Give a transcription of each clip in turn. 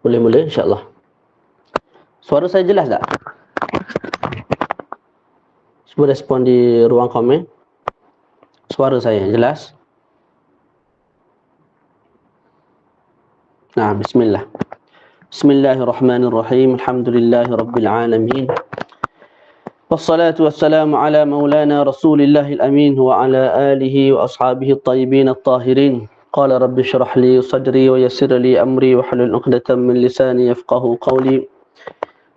Boleh mula insya-Allah. Suara saya jelas tak? Cuba respon di ruang komen. Suara saya jelas? Nah, bismillah. Bismillahirrahmanirrahim. Alhamdulillahirabbil alamin. Wassalatu wassalamu ala maulana Rasulillahil amin wa ala alihi wa ashabihi at-tayyibin at-tahirin. Qala rabbi shrah li sadri wa yassir li amri wa hlul 'uqdatam min lisani yafqahu qawli.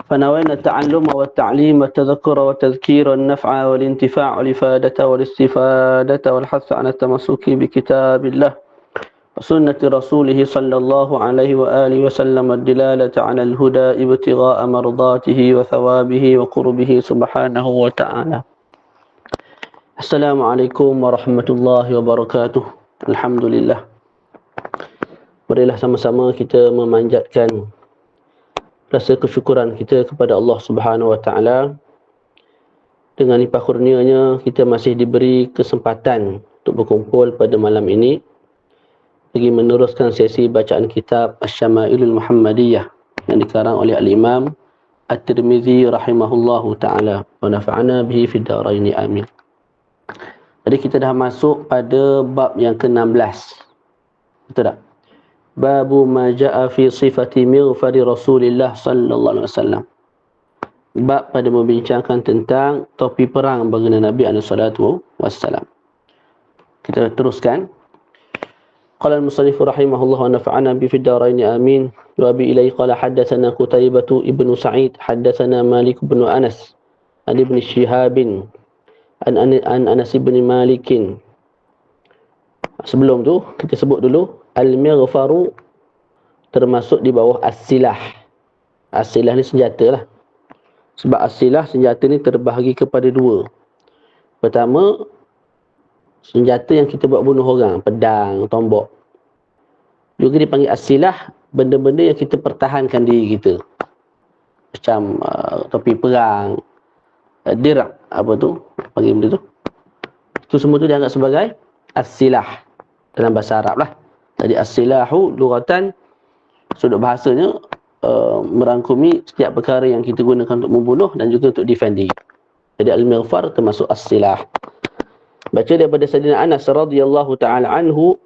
فنوينا التعلم والتعليم والتذكر والتذكير والنفع والانتفاع والإفادة والاستفادة والحث على التمسك بكتاب الله وسنة رسوله صلى الله عليه وآله وسلم الدلالة على الهدى ابتغاء مرضاته وثوابه وقربه سبحانه وتعالى. السلام عليكم ورحمة الله وبركاته. Alhamdulillah. Marilah sama-sama kita memanjatkan rasa kesyukuran kita kepada Allah Subhanahu wa taala. Dengan limpah kurnianya kita masih diberi kesempatan untuk berkumpul pada malam ini bagi meneruskan sesi bacaan kitab Asy-Syama'ilul Muhammadiyah yang dikarang oleh Al-Imam At-Tirmizi rahimahullahu taala wa nafa'ana bihi fid dharain amin. Jadi kita dah masuk pada bab yang ke-16. Betul tak? Babu ma jaa fi sifati mighfari Rasulillah sallallahu alaihi wasallam. Bab pada membincangkan tentang topi perang baginda Nabi alaihi salatu wassalam. Kita teruskan. Qala al-musannif rahimahullah wa nafa'ana bi fid dharain amin. Wa bi ilaihi qala haddatsana Qutaibah ibnu Sa'id haddatsana Malik ibn Anas an ibn Shihab an Anas ibn Malik. Sebelum tu kita sebut dulu al-mighfaru termasuk di bawah as-silah. As-silah ni senjata lah. Sebab as-silah senjata ni terbahagi kepada dua. Pertama, senjata yang kita buat bunuh orang, pedang, tombak. Juga dipanggil as-silah, benda-benda yang kita pertahankan diri kita. Macam topi perang, dirak, apa tu? Panggil benda tu. Itu semua tu dianggap sebagai as-silah dalam bahasa Arab lah. Jadi as-silahu lughatan, sudut bahasanya merangkumi setiap perkara yang kita gunakan untuk membunuh dan juga untuk defend diri. Jadi al-mighfar termasuk as-silah. Baca daripada Sayyidina Anas radhiyallahu taala anhu,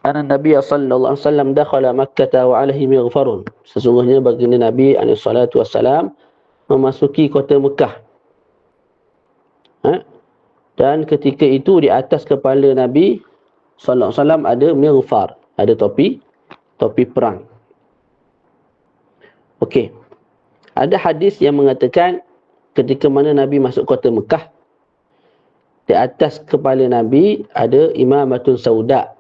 anna Nabi sallallahu alaihi wasallam dakhala Makkah wa alaihi mighfarun. Sesungguhnya baginda Nabi alaihi salatu wasallam memasuki kota Mekah. Dan ketika itu di atas kepala Nabi sallallahu alaihi wasallam ada mighfar, ada topi perang. Okey. Ada hadis yang mengatakan ketika mana Nabi masuk kota Mekah, di atas kepala Nabi ada imamatun sauda.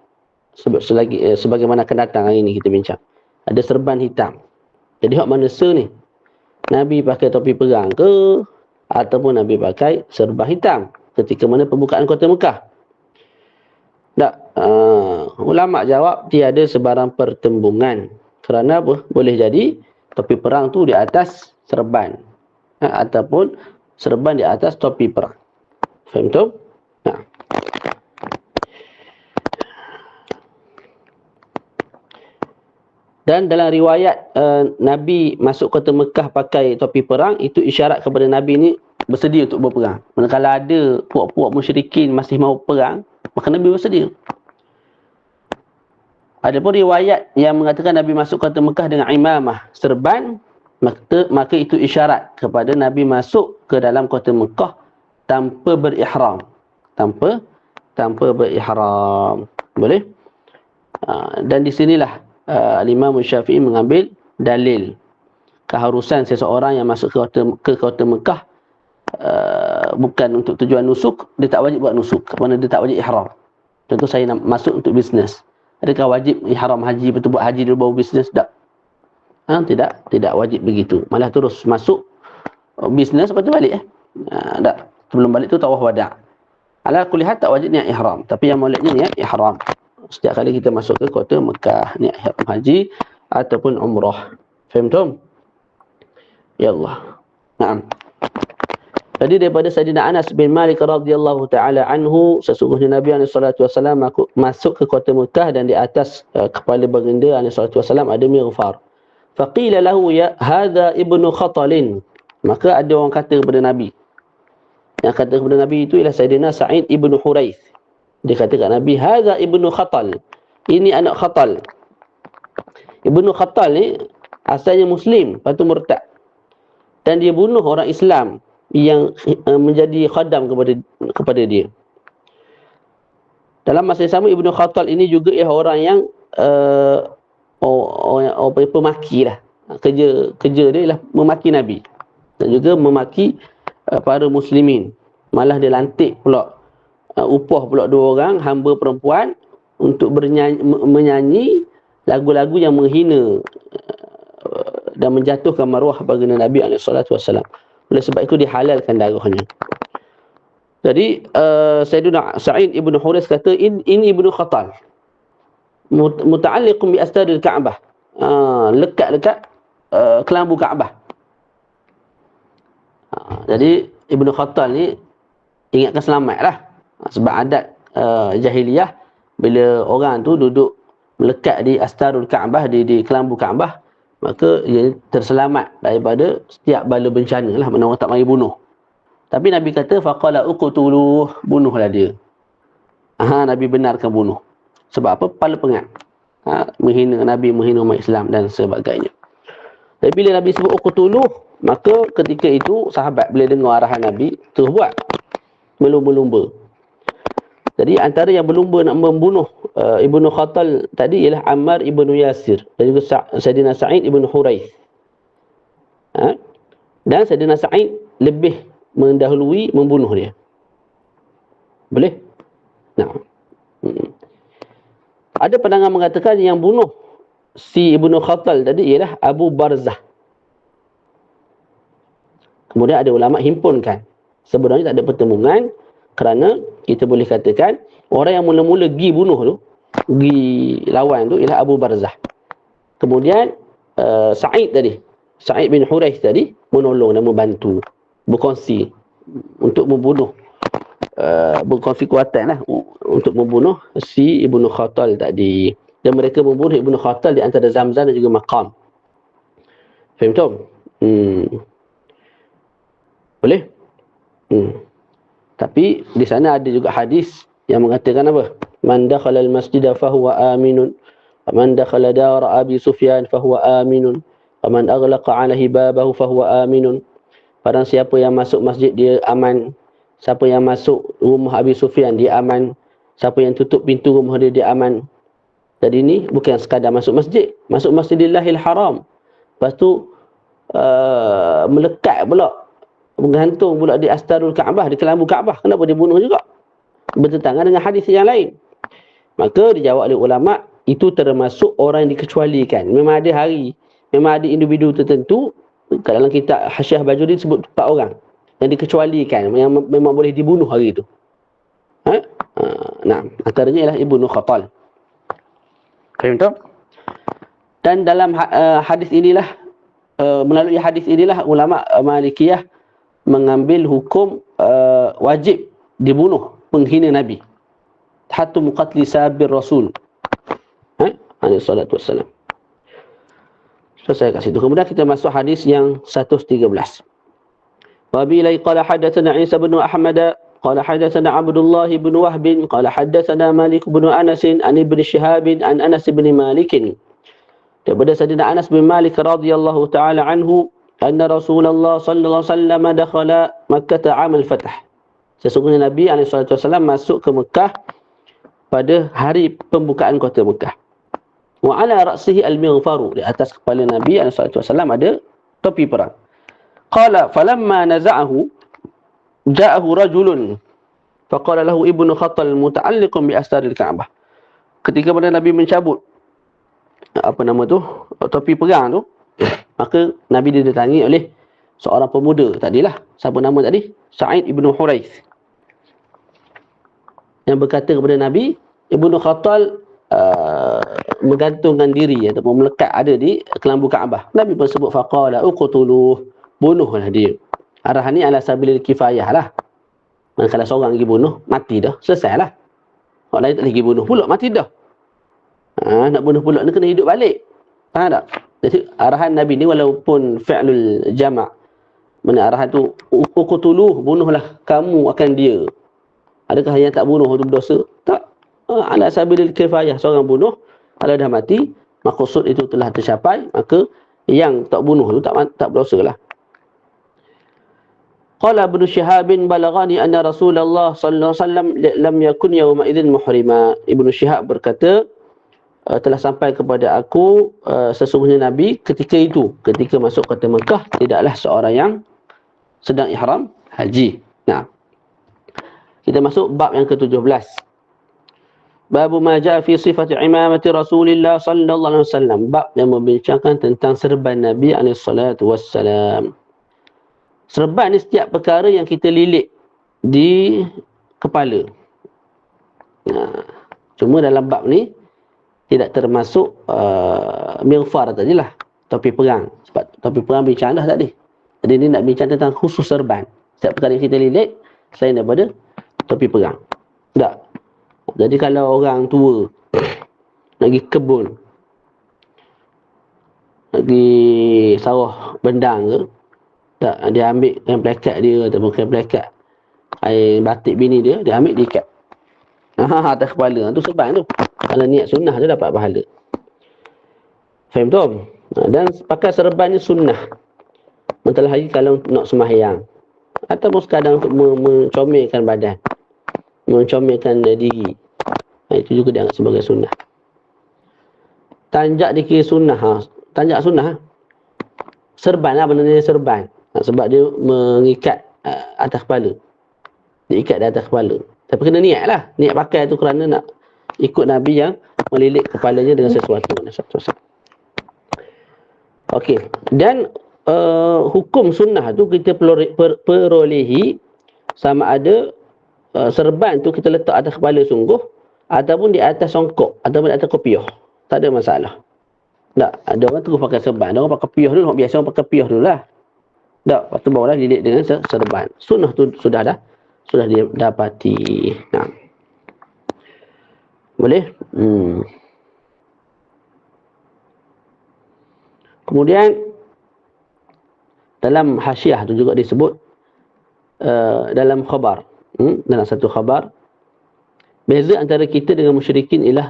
Sebagaimana akan datang hari ini kita bincang. Ada serban hitam. Jadi hak mana ni? Nabi pakai topi perang ke ataupun Nabi pakai serban hitam ketika mana pembukaan kota Mekah? Tak. Ulama jawab tiada sebarang pertembungan. Kerana apa? Boleh jadi topi perang tu di atas serban. Ataupun serban di atas topi perang. Faham tu? Dan dalam riwayat Nabi masuk kota Mekah pakai topi perang, itu isyarat kepada Nabi ni bersedia untuk berperang. Manakala ada puak-puak musyrikin masih mau perang, maka Nabi bersedia. Adapun riwayat yang mengatakan Nabi masuk kota Mekah dengan imamah serban, maka itu isyarat kepada Nabi masuk ke dalam kota Mekah tanpa berihram. Tanpa berihram. Boleh? Dan di sinilah Imam Syafi'i mengambil dalil keharusan seseorang yang masuk ke kota Mekah bukan untuk tujuan nusuk, dia tak wajib buat nusuk kerana dia tak wajib ihram. Contoh saya nak masuk untuk bisnes, adakah wajib ihram haji, betul buat haji dulu baru bisnes? Tak. Tidak wajib begitu. Malah terus masuk bisnes lepas tu balik tak. Sebelum balik tu tawaf wada'. Ala kulli hal tak wajib niat ihram, tapi yang moleknya niat ihram. Setiap kali kita masuk ke kota Mekah, niat ihram haji ataupun umrah. Faham tu? Ya Allah. Naam. Jadi daripada Sayyidina Anas bin Malik radhiyallahu taala anhu, sesungguhnya Nabi sallallahu alaihi wasallam masuk ke kota Mekah dan di atas kepala baginda sallallahu alaihi wasallam ada mighfar. Faqila lahu ya hadza ibnu Khatalin. Maka ada orang kata kepada Nabi. Yang kata kepada Nabi itu ialah Sayyidina Sa'id ibnu Huraith. Dia kata kepada Nabi, hadza ibnu Khatal. Ini anak Khatal. Ibnu Khatal ni asalnya Muslim, lepas tu murtad. Dan dia bunuh orang Islam yang menjadi khadam kepada dia. Dalam masa yang sama, Ibnu Khatal ini juga ialah orang yang orang pemaki lah. Kerja dia ialah memaki Nabi. Dan juga memaki para muslimin. Malah dia lantik pula, upah pula 2 orang, hamba perempuan, untuk menyanyi lagu-lagu yang menghina dan menjatuhkan maruah baginda Nabi SAW. Oleh sebab itu dihalalkan darahnya. Jadi Sayyidina Sa'id ibn Hurais kata, ini Ibnu Khatal muta'alliqun bi astaril Ka'bah, lekat dekat kelambu Ka'bah. Jadi Ibnu Khatal ni ingatkan selamat lah. Sebab adat jahiliyah, bila orang tu duduk melekat di astarul Ka'bah, di kelambu Ka'bah, maka ia terselamat daripada setiap bala bencana lah, mana orang tak mari bunuh. Tapi Nabi kata, faqala uqtuluh, bunuhlah dia. Nabi benarkan bunuh. Sebab apa? Kepala pengat. Menghina Nabi, menghina umat Islam dan sebagainya. Tapi bila Nabi sebut uqtuluh, maka ketika itu sahabat bila dengar arahan Nabi, terus buat berlumba-lumba. Jadi antara yang berlumba nak membunuh Ibnu Khatal tadi ialah Ammar ibnu Yasir dan juga Sayyidina Sa'id ibnu Huraith. Dan Sayyidina Sa'id lebih mendahului membunuh dia. Boleh? Nah. Ada pandangan mengatakan yang bunuh si Ibnu Khatal tadi ialah Abu Barzah. Kemudian ada ulama himpunkan. Sebenarnya tak ada pertemuan, kerana kita boleh katakan orang yang mula-mula pergi bunuh tu, pergi lawan tu ialah Abu Barzah. Kemudian Sa'id bin Huraith tadi menolong dan membantu, berkongsi untuk membunuh, berkongsi kuatan lah untuk membunuh si Ibnu Khatal tadi. Dan mereka membunuh Ibnu Khatal di antara Zamzam dan juga Maqam. Faham tak? Boleh? Tapi di sana ada juga hadis yang mengatakan apa? Man dakhala al-masjida fahuwa aminun, wa man dakhala dar Abi Sufyan fahuwa aminun, wa man aghlaqa 'alaihi babahu fahuwa aminun. Barang siapa yang masuk masjid dia aman, siapa yang masuk rumah Abi Sufyan dia aman, siapa yang tutup pintu rumah dia aman. Jadi ini bukan sekadar masuk masjid, masuk Masjidillahil Haram. Lepas tu melekat pula, bergantung pula di astarul Ka'bah, di kelambu Ka'bah. Kenapa dia bunuh juga? Bertentangan dengan hadis yang lain. Maka dijawab oleh ulama, itu termasuk orang yang dikecualikan. Memang ada hari, memang ada individu tertentu, dalam kitab Hasyiah Bajuri disebut 4 orang yang dikecualikan, yang memang boleh dibunuh hari itu. Nah, antaranya ialah Ibnu Khatal. Faham tak? Dan dalam hadis inilah, melalui hadis inilah ulama Malikiyah mengambil hukum wajib dibunuh penghina Nabi. Hatta muqatli sabir Rasul. Alaihi salatu wassalam. Selesai kat situ. Kemudian kita masuk hadis yang 113. Wa bi ilai qala hadatsana Isa bin Ahmad qala hadatsana Abdullah bin Wahb qala hadatsana Malik bin Anas an Ibn Shihab an Anas bin Malik. Daripada Sayyidina Anas bin Malik radhiyallahu taala anhu, anna Rasulullah sallallahu alaihi wasallam dakhala Makkah 'am al-Fath. Sesungguhnya Nabi alaihi wasallam masuk ke Mekah pada hari pembukaan kota Mekah. Wa ala ra'sihi al-mighfaru, di atas kepala Nabi alaihi wasallam ada topi perang. Qala falamma naza'ahu ja'ahu rajulun faqala lahu Ibnu Khatal muta'alliqun bi astaril Ka'bah. Ketika pada Nabi mencabut topi perang tu, maka Nabi didatangi oleh seorang pemuda tadilah. Siapa nama tadi? Sa'id ibnu Huraith. Yang berkata kepada Nabi, Ibnu Khatal menggantungkan diri ataupun melekat ada di kelambu Kaabah. Nabi pun sebut faqala uqtuluh, bunuhlah dia. Arahan ni ala sabilil kifayah lah. Kalau seorang pergi bunuh, mati dah, selesai lah. Orang lain tak lagi bunuh pula, mati dah. Nak bunuh pula ni kena hidup balik. Faham tak? Jadi arahan Nabi ni walaupun fi'lul jama', mana arahan tu uqtuluh, bunuhlah kamu akan dia. Adakah yang tak bunuh itu berdosa? Tak. Ala sabilil kifayah, seorang bunuh kalau dah mati, maksud itu telah tercapai, maka yang tak bunuh itu tak berdosa lah. Qala Ibnu Syihab balaghani anna Rasulullah sallallahu alaihi wasallam lam yakun yawma idzin muhrima. Ibnu Syihab berkata, telah sampai kepada aku sesungguhnya Nabi ketika masuk kota Mekah tidaklah seorang yang sedang ihram haji. Nah, kita masuk bab yang ke-17. Bab ma jaa fi sifati imamati Rasulillah sallallahu alaihi wasallam. Bab yang membincangkan tentang serban Nabi alaihi salatu wassalam. Serban ni setiap perkara yang kita lilit di kepala. Nah, cuma dalam bab ni tidak termasuk mighfar tadilah, topi perang. Sebab topi perang bincang dah tadi. Jadi ni nak bincang tentang khusus serban. Setiap perkara yang kita lilit selain daripada topi perang. Tak. Jadi kalau orang tua nak pergi kebun, nak pergi sawah bendang ke, tak, dia ambil kain pelekat dia ataupun kain pelekat kain batik bini dia ambil diikat atas kepala. Tu serban tu. Kalau niat sunnah tu dapat pahala. Faham tu? Dan pakai serban ni sunnah. Mentala lagi kalau nak sembahyang ataupun sekadar untuk mencomelkan badan, mencomelkan diri. Itu juga dianggap sebagai sunnah. Tanjak dikira sunnah. Tanjak sunnah. Serban lah, benda ni serban. Sebab dia mengikat atas kepala. Diikat di atas kepala. Tapi kena niat lah. Niat pakai tu kerana nak ikut Nabi yang melilit kepalanya dengan sesuatu. Okey. Dan hukum sunnah tu kita perolehi sama ada serban tu kita letak atas kepala sungguh ataupun di atas songkok ataupun di atas kopiah. Tak ada masalah. Tak. Ada orang terus pakai serban. Ada orang pakai piah dulu. Biasa orang pakai piah dulu lah. Tak. Lepas tu barulah lilit dengan serban. Sunnah tu sudah didapati. Nah. Boleh? Kemudian dalam hasyiah tu juga disebut dalam khabar. Dalam satu khabar, beza antara kita dengan musyrikin ialah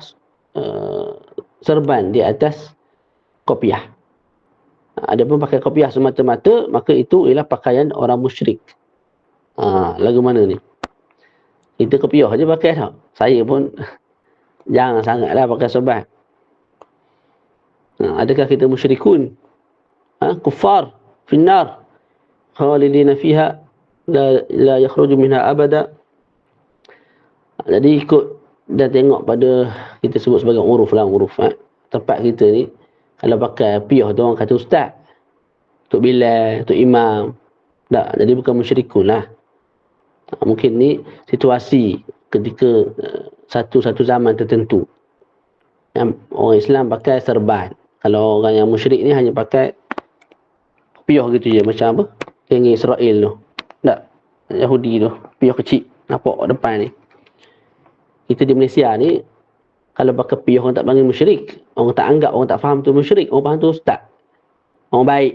serban di atas kopiah. Ada pun pakai kopiah semata-mata, maka itu ialah pakaian orang musyrik. Lagu mana ni? Kita kopiah je pakai tak? Saya pun jangan sangatlah pakai serban. Adakah kita musyrikun? Kuffar finnar khalidina fiha la yakhruju minha abada. Jadi ikut dan tengok pada kita sebut sebagai uruf lah, tempat kita ni kalau pakai piah tu orang kata ustaz, Tok Bilal, Tok Imam. Tak, jadi bukan musyrikun lah. Mungkin ni situasi ketika satu zaman tertentu yang orang Islam pakai serban. Kalau orang yang musyrik ni hanya pakai piah gitu je, macam apa? Yang Israel tu. Tak, Yahudi tu, piah kecil nampak depan ni. Kita di Malaysia ni kalau pakai piah orang tak panggil musyrik. Orang tak anggap, orang tak faham tu musyrik. Orang faham tu ustaz, orang baik.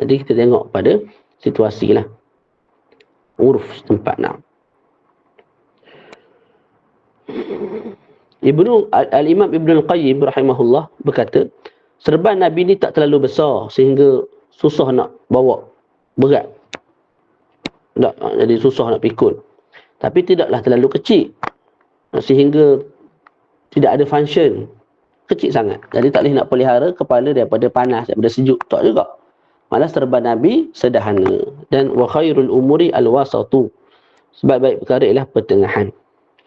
Jadi kita tengok pada situasi lah, uruf tempat. Al-Imam Ibn Al-Qayyim rahimahullah berkata, serban Nabi ni tak terlalu besar sehingga susah nak bawa, berat. Tak, jadi susah nak pikul. Tapi tidaklah terlalu kecil sehingga tidak ada function. Kecil sangat. Jadi tak boleh nak pelihara kepala daripada panas, daripada sejuk. Tak juga. Malah serban Nabi sederhana. Dan wa khairul umuri al-wasatu. Sebaik-baik perkara ialah pertengahan.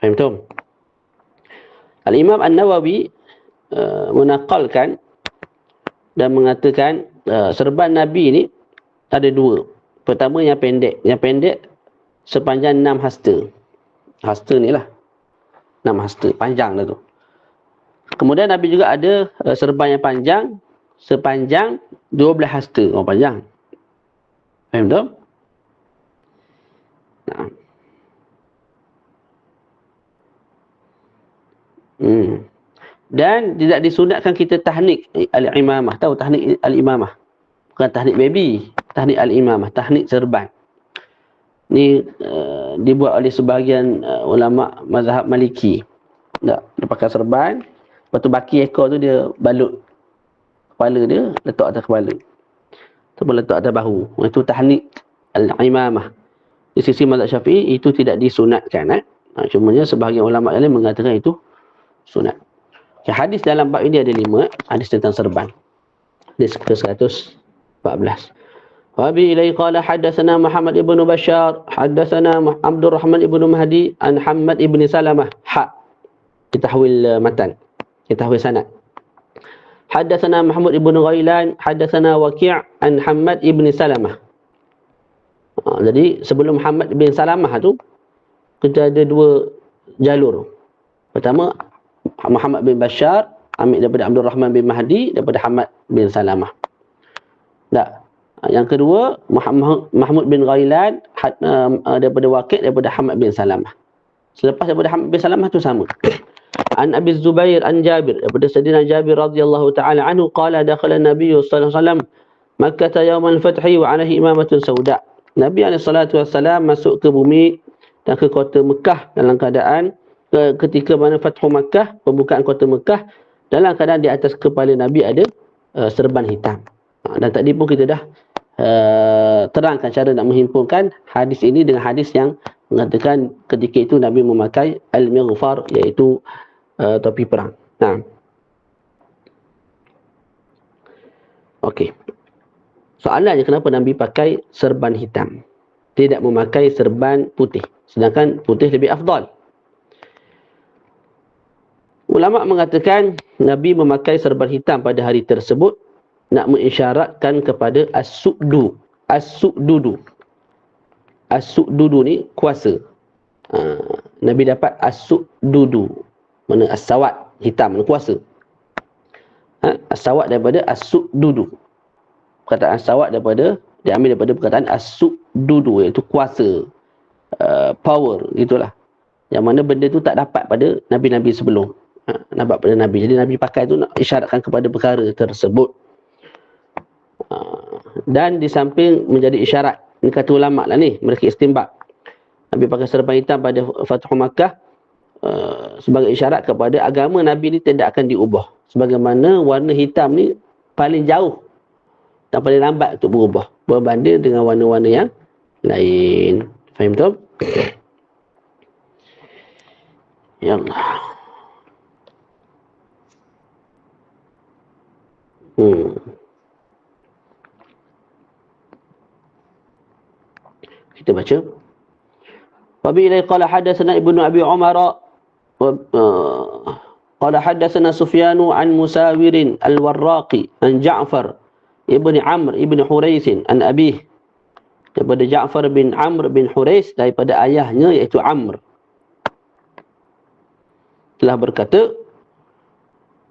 Faham tu? Al-Imam An-Nawawi menaqalkan dan mengatakan serban Nabi ni ada dua. Pertama yang pendek. Yang pendek sepanjang 6 hasta. Hasta ni lah. 6 hasta. Panjang lah tu. Kemudian Nabi juga ada serban yang panjang sepanjang 12 hasta. Oh, panjang. Faham tak? Nah. Dan tidak disunatkan kita tahnik al-imamah. Tahu tahnik al-imamah? Bukan tahnik baby. Tahnik al-imamah. Tahnik serban. Ni dibuat oleh sebahagian ulama mazhab Maliki. Tak, dia pakai serban. Lepas tu baki ekor tu dia balut kepala dia, letak atas kepala. Ataupun letak atas bahu. Itu tahnik al-imamah. Di sisi mazhab Syafi'i itu tidak disunatkan. Cumanya sebahagian ulama lain mengatakan itu sunat. Okay, hadis dalam bab ini ada 5. Hadis tentang serban. Hadis ke-114. Wabi ilai qala haddatsana Muhammad ibn Bashar, haddatsana Abdul Rahman ibn Mahdi an Hammad ibn Salamah. Kitahwil matan. Kitahwil sanad. Haddatsana Mahmud ibn Ghailan, haddatsana Waqi' an Hammad ibn Salamah. Jadi sebelum Muhammad bin Salamah tu kita ada 2 jalur. Pertama Muhammad bin Bashar ambil daripada Abdul Rahman bin Mahdi daripada Hammad bin Salamah. Tak. Yang kedua Mahmud bin Ghailan daripada Waqi' daripada Hammad bin Salamah. Selepas daripada Hammad bin Salamah tu sama. An Abi Zubair an Jabir daripada Sayyidina Jabir radhiyallahu taala anhu qala dakhala Nabi sallallahu alaihi wasallam Makkah yawm al-fath wa alaihi imamatun sauda. Nabi SAW masuk ke bumi dan ke kota Mekah dalam keadaan ketika mana Fathu Makkah, pembukaan kota Mekah, dalam keadaan di atas kepala Nabi ada serban hitam. Dan tadi pun kita dah terangkan cara nak menghimpunkan hadis ini dengan hadis yang mengatakan ketika itu Nabi memakai al-mighfar, iaitu topi perang. Nah. Okey. Soalannya kenapa Nabi pakai serban hitam? Tidak memakai serban putih. Sedangkan putih lebih afdal. Ulama mengatakan Nabi memakai serban hitam pada hari tersebut nak mengisyaratkan kepada as-su'du. As-su'dudu. As-su'dudu ni kuasa. Nabi dapat as-su'dudu. Mana as-sawat, hitam, mana kuasa. As-sawat daripada as-su'dudu. Perkataan as-sawat diambil daripada perkataan as-su'dudu, iaitu kuasa, power, gitulah. Yang mana benda tu tak dapat pada Nabi-Nabi sebelum. Nampak pada Nabi. Jadi Nabi pakai tu nak isyaratkan kepada perkara tersebut. Dan di samping menjadi isyarat, ini kata ulama lah ni, mereka istinbat. Nabi pakai serban hitam pada Fathu Makkah sebagai isyarat kepada agama Nabi ni tidak akan diubah. Sebagaimana warna hitam ni paling jauh dan paling lambat untuk berubah berbanding dengan warna-warna yang lain. Faham tak? Ya Allah. Kita baca. Wabi ilai qala hadatsana Ibnu Abi Umar qala hadatsana Sufyanu an Musawirin al-Warraqi an Ja'far ibn Amr ibn Hurais an abih, daripada Ja'far bin Amr bin Hurais daripada ayahnya iaitu Amr, telah berkata,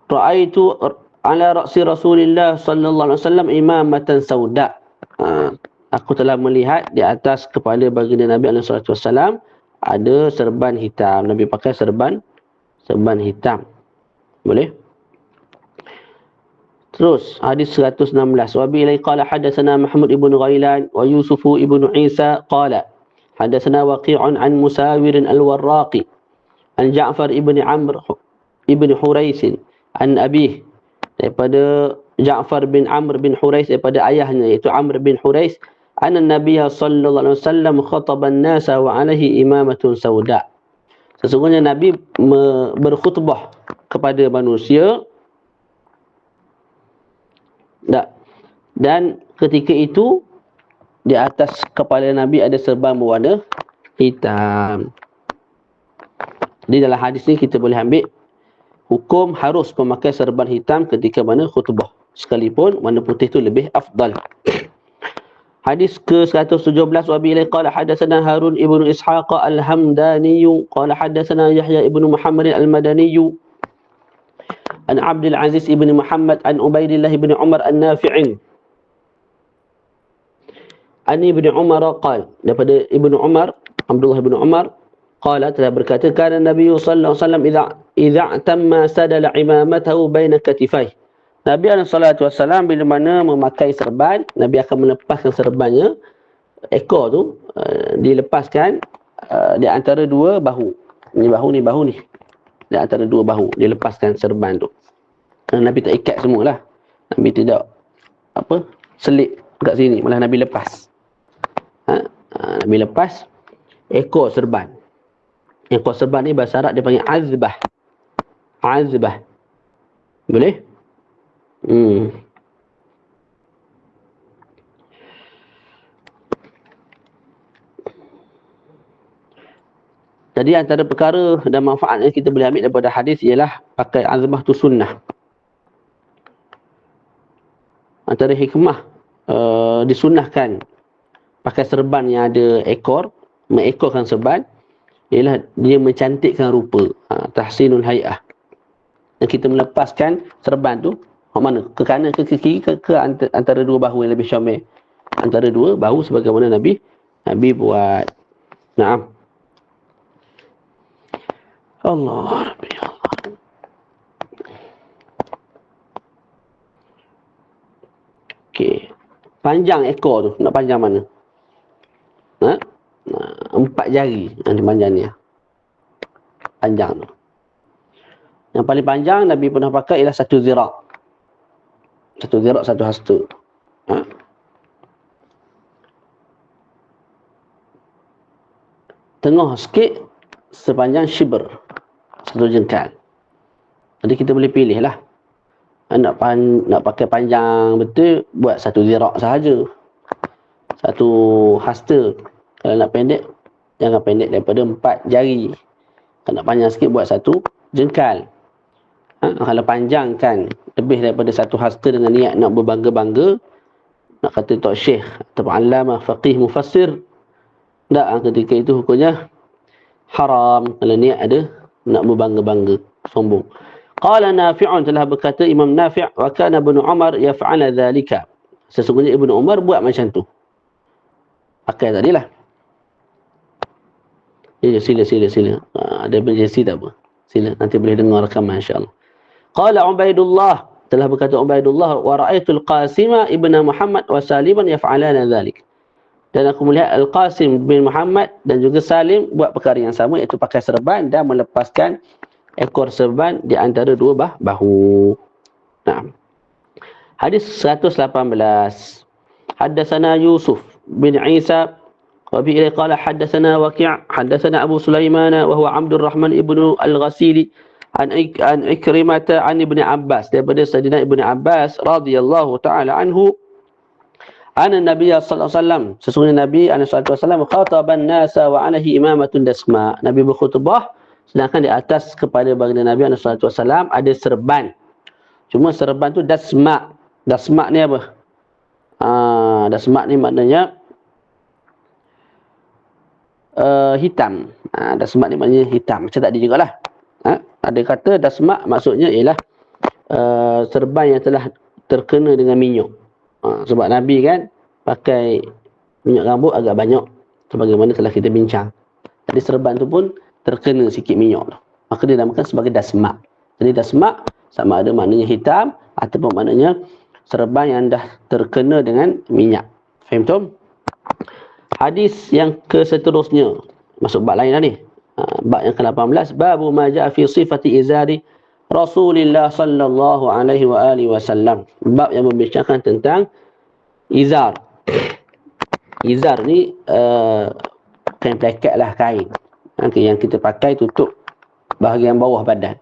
ra'aitu ala ra'si Rasulillah sallallahu alaihi wasallam imamatan sauda. Aku telah melihat di atas kepala baginda Nabi alaihi wasallam ada serban hitam. Nabi pakai serban hitam. Boleh? Terus hadis 116. Wa bi ilai qala hadatsana Mahmud ibn Ghailan wa Yusuf ibn Isa qala hadatsana Waqi'un an Musawir al-Warraqi an Ja'far ibn Amr ibn Hurais an abih, daripada Ja'far bin Amr bin Hurais daripada ayahnya iaitu Amr bin Hurais, anna Nabi sallallahu alaihi wasallam khataba an-nasa wa alaihi imamatun sauda. Sesungguhnya Nabi berkhutbah kepada manusia dan ketika itu di atas kepala Nabi ada serban berwarna hitam. Jadi dalam hadis ni kita boleh ambil hukum harus memakai serban hitam ketika mana khutbah, sekalipun warna putih itu lebih afdal. Hadis ke-117. Wa bi qala hadatsana Harun ibnu Ishaq al-Hamdani qala hadatsana Yahya ibnu Muhammad al-Madani an Abdul Aziz ibn Muhammad an Ubaidillah ibn Umar an-Nafi' an Ibn Umar qala, daripada Ibnu Umar, Abdullah ibn Umar Qala, telah berkata, kana Nabi sallallahu alaihi wasallam idza tamma sadala imamatahu baina katifai. Nabi SAW bila mana memakai serban, Nabi akan melepaskan serbannya, ekor tu dilepaskan di antara dua bahu. Ni bahu, ni bahu ni. Di antara dua bahu dilepaskan serban tu. Nabi tak ikat semualah. Nabi tidak selit kat sini, malah Nabi lepas. Nabi lepas ekor serban. Ekor serban ni bahasa Arab dia panggil azbah. Azbah. Boleh? Jadi antara perkara dan manfaat yang kita boleh ambil daripada hadis ialah pakai azbah tu sunnah. Antara hikmah disunnahkan pakai serban yang ada ekor, mengekorkan serban, ialah dia mencantikkan rupa, tahsinul hay'ah. Dan kita melepaskan serban tu mana? Ke kanan ke kiri ke antara dua bahu yang lebih syamil. Antara dua bahu sebagaimana Nabi buat. Naam. Allah Rabbi Allah. Okey. Panjang ekor tu, nak panjang mana? 4 jari yang panjangnya. Panjang tu. Yang paling panjang Nabi pernah pakai ialah 1 zira'. 1 zira', 1 hasta. Tengah sikit sepanjang shibr, 1 jengkal. Jadi kita boleh pilih lah. Nak pakai panjang betul, buat 1 zira' sahaja. 1 hasta. Kalau nak pendek, jangan pendek daripada 4 jari. Kalau nak panjang sikit, buat 1 jengkal. Kalau panjangkan lebih daripada 1 hasta dengan niat nak berbangga-bangga, nak kata Tok Syekh atau Allamah, faqih, mufassir, tak, ketika itu hukumnya haram. Kalau niat ada nak berbangga-bangga, sombong. Qala Nafi'un, telah berkata Imam Nafi', wa kana Ibnu Umar yaf'ala dhalika. Sesungguhnya Ibnu Umar buat macam tu. Pakai tadilah. Ya, sila. Ada emergency tak apa? Sila, nanti boleh dengar rakaman insya-Allah. Qala Ubaidullah, telah berkata Ubaidullah, wa ra'aitul Qasim ibn Muhammad wa Saliman yaf'alana dhalik. Dan aku melihat Al-Qasim bin Muhammad dan juga Salim buat perkara yang sama, iaitu pakai serban dan melepaskan ekor serban di antara dua bahu. Nah. Hadis 118. Haddatsana Yusuf bin Isa wa bi ila qala haddatsana Waqi', haddatsana Abu Sulaiman wa huwa Abdul Rahman ibnu Al-Ghasili an Ikrimah an Ibnu Abbas, daripada Sayyidina Ibnu Abbas radhiyallahu taala anhu, anna Nabi sallallahu alaihi wasallam, sesungguhnya Nabi sallallahu alaihi wasallam khataban nasa wa alaihi imamatun dasma. Nabi berkhutbah sedangkan di atas kepada baginda Nabi sallallahu alaihi wasallam ada serban. Cuma serban tu dasma. Dasma ni apa? Dasma ni maknanya hitam. Dasma ni maknanya hitam. Macam tadi jugalah. Ada kata dasma maksudnya ialah serban yang telah terkena dengan minyak. Sebab Nabi kan pakai minyak rambut agak banyak, sebagaimana telah kita bincang. Jadi serban tu pun terkena sikit minyak. Maka dia namakan sebagai dasma. Jadi dasma sama ada maknanya hitam ataupun maknanya serban yang dah terkena dengan minyak. Faham tu? Hadis yang seterusnya, masuk bab lain lah ni. Bab yang ke-18, babu ma ja'a fi sifati izari Rasulullah sallallahu alaihi wa alihi wasallam. Bab yang membincangkan tentang izar. Izar ni kain plekat lah, kain yang kita pakai tutup bahagian bawah badan.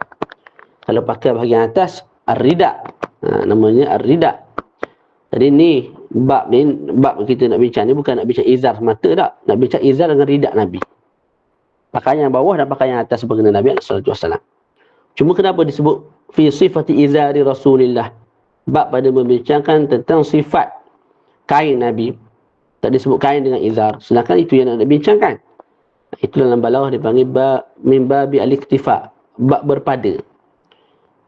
Kalau pakai bahagian atas, ar-rida. Namanya ar-rida. Jadi ni bab kita nak bincang ni bukan nak bincang izar semata tak. Nak bincang izar dengan rida Nabi. Pakaian bawah dan pakaian atas sebagaimana Nabi sallallahu alaihi wasallam. Cuma kenapa disebut fi sifati izari Rasulillah? Bab pada membincangkan tentang sifat kain Nabi. Tak disebut kain dengan izar. Sedangkan itu yang nak dibincangkan. Itu dalam balaghah dipanggil min babi al-iktifa. Bab berpada.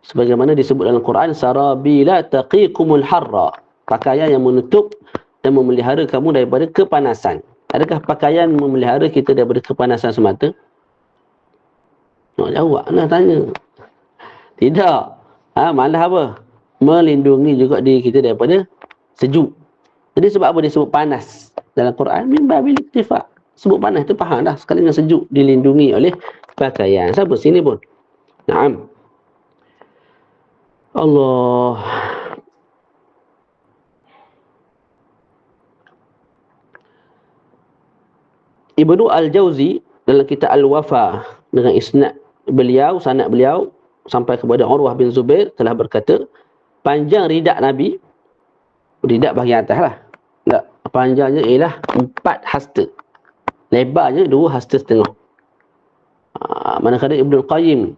Sebagaimana disebut dalam Quran, sarabila taqikumul harra. Pakaian yang menutup dan memelihara kamu daripada kepanasan. Adakah pakaian memelihara kita daripada kepanasan semata? Nak jawab, nak tanya. Tidak. Malah apa? Melindungi juga diri kita daripada sejuk. Jadi sebab apa dia sebut panas dalam Quran? Min babil iktifak. Sebut panas tu faham dah. Sekali dengan sejuk dilindungi oleh pakaian. Siapa sini pun? Naam. Allah. Ibnu Al-Jauzi dalam kitab Al-Wafa dengan isnad beliau, sanad beliau sampai kepada Urwah bin Zubair telah berkata, panjang ridak Nabi, ridak bahagian atas lah. Tak, panjangnya ialah 4 hasta. Lebarnya 2 hasta setengah. Manakala Ibnu Qayyim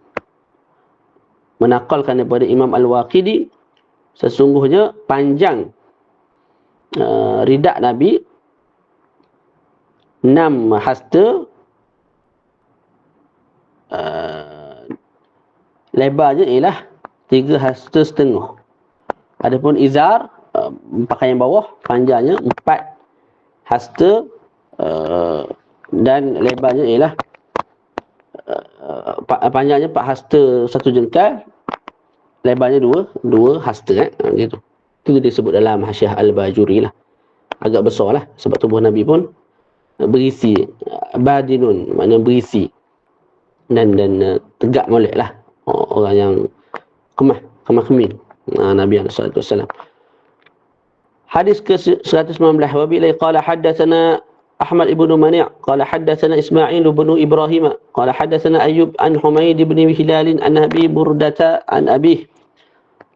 menakalkan daripada Imam Al-Waqidi, sesungguhnya panjang ridak Nabi 6 hasta, lebarnya ialah 3 hasta setengah. Adapun izar, pakaian bawah, panjangnya 4 hasta dan lebarnya ialah panjangnya 4 hasta 1 jengkal, lebarnya 2 hasta gitu. Itu disebut dalam Hasyiah Al-Bajuri lah. Agak besar lah sebab tubuh Nabi pun berisi, badinun maknanya berisi dan tegak molek lah, orang yang kemah kemin, Nabi sallallahu alaihi wasallam. Hadis ke-119, wa bihi qala haddatsana Ahmad ibn Mani' qala haddatsana Isma'il ibn Ibrahim qala haddatsana Ayyub an Humaid ibn Hilal an Abi Burdah an Abi,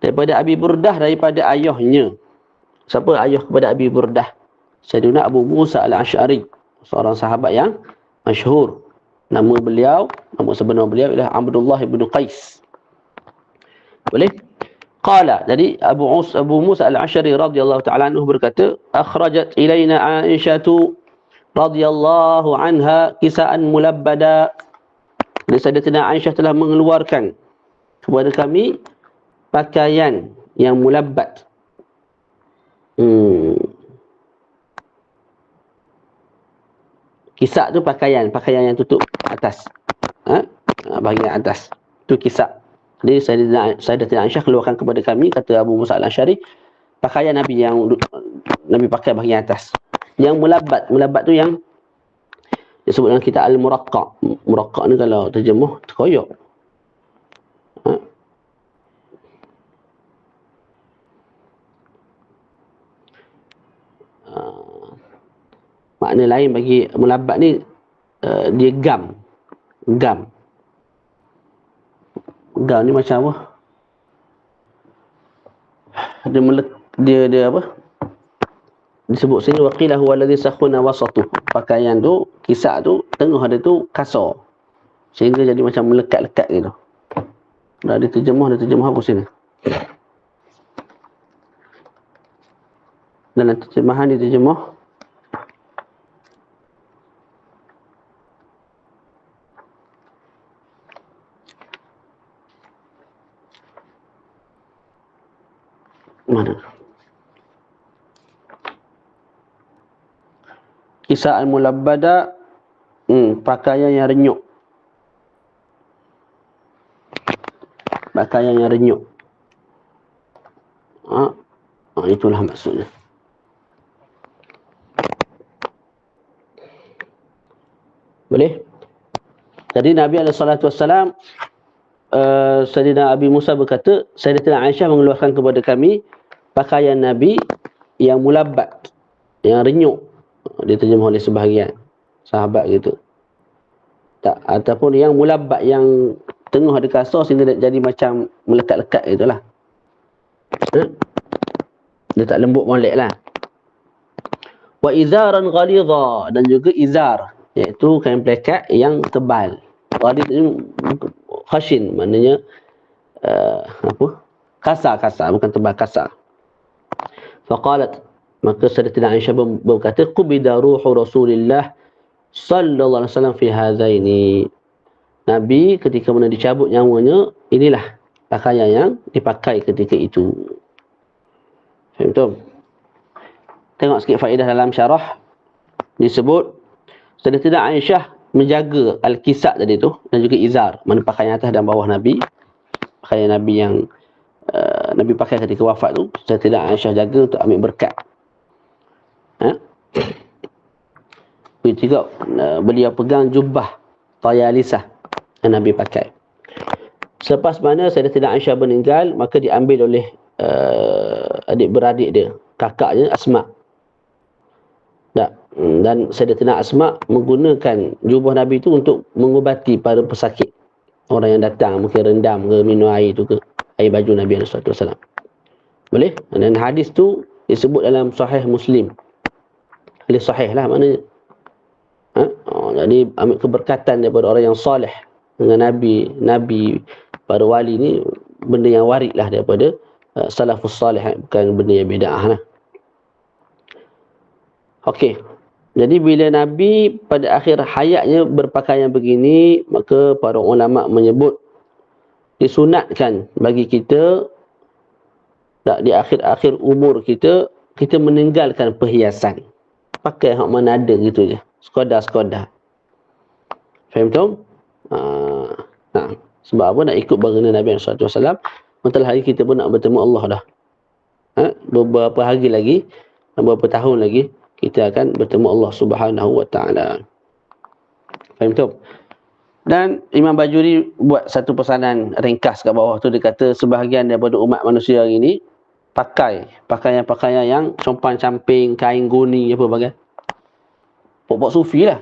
daripada Abi Burdah daripada ayahnya. Siapa ayah kepada Abi Burdah? Sayyidina Abu Musa Al-Asy'ari, seorang sahabat yang masyhur. Nama sebenar beliau ialah Abdullah ibn Qais. Boleh? Qala, jadi Abu Musa Al-Asy'ari radhiyallahu ta'ala anhu berkata, akhrajat ilaina Aisyatu radhiyallahu anha kisaan mulabbada. Jadi Sayyidatina Aisyah telah mengeluarkan kepada kami pakaian yang mulabbat. Kisak tu pakaian yang tutup atas, bahagian atas tu kisak. Jadi Sayyidatina Aisyah keluarkan kepada kami, kata Abu Musa Al-Asy'ari, pakaian Nabi yang Nabi pakai bahagian atas. Yang mulabbat tu yang disebut dalam kitab Al-Muraqqa. Muraqqa ni kalau terjemah terkoyak. Makna lain bagi mulabbat ni, dia gam ni macam apa, dia apa, disebut sini waqilah huwa alladhi sakhuna wasatuh. Pakaian tu, kisak tu, tengah dia tu kasar sehingga jadi macam melekat-lekat gitu. Dah diterjemah apa sini. Dalam terjemahan diterjemah mana? Kisah al-mulabbada, pakaian yang renyuk. Pakaian yang renyuk. Itulah maksudnya. Boleh? Jadi Nabi SAW, Sayyidina Abi Musa berkata, Sayyidatina Aisyah mengeluarkan kepada kami pakaian Nabi yang mulabbat, yang renyuk. Diterjemah oleh sebahagian sahabat gitu. Ataupun yang mulabbat, yang tengah ada kasar sehingga jadi macam melekat-lekat itulah. Dia tak lembut molek lah. Wa izaran ghalidha, dan juga izar, iaitu kain pelekat yang tebal. Ghalidh itu khashin, maknanya kasar, bukan tebal, kasar. Faqalat, maka Sayyidatina Aisyah berkata, qubida ruhu Rasulillah sallallahu alaihi wasallam fi hadzaini. Nabi ketika mana dicabut nyawanya, inilah pakaian yang dipakai ketika itu. Faham betul? Tengok sikit faedah dalam syarah. Disebut Sayyidatina Aisyah menjaga al-kisah tadi tu, dan juga izar, mana pakaian atas dan bawah Nabi, pakaian Nabi yang Nabi pakai ketika wafat tu, Sayyidah Aisyah jaga untuk ambil berkat. Begitu juga beliau pegang jubah Tayalisah yang Nabi pakai. Selepas mana Sayyidah Aisyah meninggal, maka diambil oleh adik-beradik dia, kakaknya Asma. Dan Sayyidatina Asma menggunakan jubah Nabi itu untuk mengubati para pesakit, orang yang datang mungkin rendam ke, minum air tu ke, air baju Nabi SAW. Boleh? Dan hadis tu disebut dalam Sahih Muslim. Hadis sahih lah maknanya. Jadi ambil keberkatan daripada orang yang soleh dengan Nabi, para wali ni benda yang warid lah daripada salafus salih, bukan benda yang bid'ah lah. Okey. Jadi bila Nabi pada akhir hayatnya berpakaian begini, maka para ulama menyebut disunatkan bagi kita di akhir-akhir umur kita meninggalkan perhiasan. Pakai hak mana ada gitu je. Sekadar. Faham tu? Sebab apa? Nak ikut baginda Nabi SAW. Bentar hari kita pun nak bertemu Allah dah. Beberapa hari lagi, beberapa tahun lagi, kita akan bertemu Allah Subhanahu wa ta'ala. Faham tu? Dan Imam Bajuri buat satu pesanan ringkas kat bawah tu. Dia kata sebahagian daripada umat manusia hari ini pakai pakaian-pakaian yang compang-camping, kain guni apa bagai. Pok-pok sufi lah.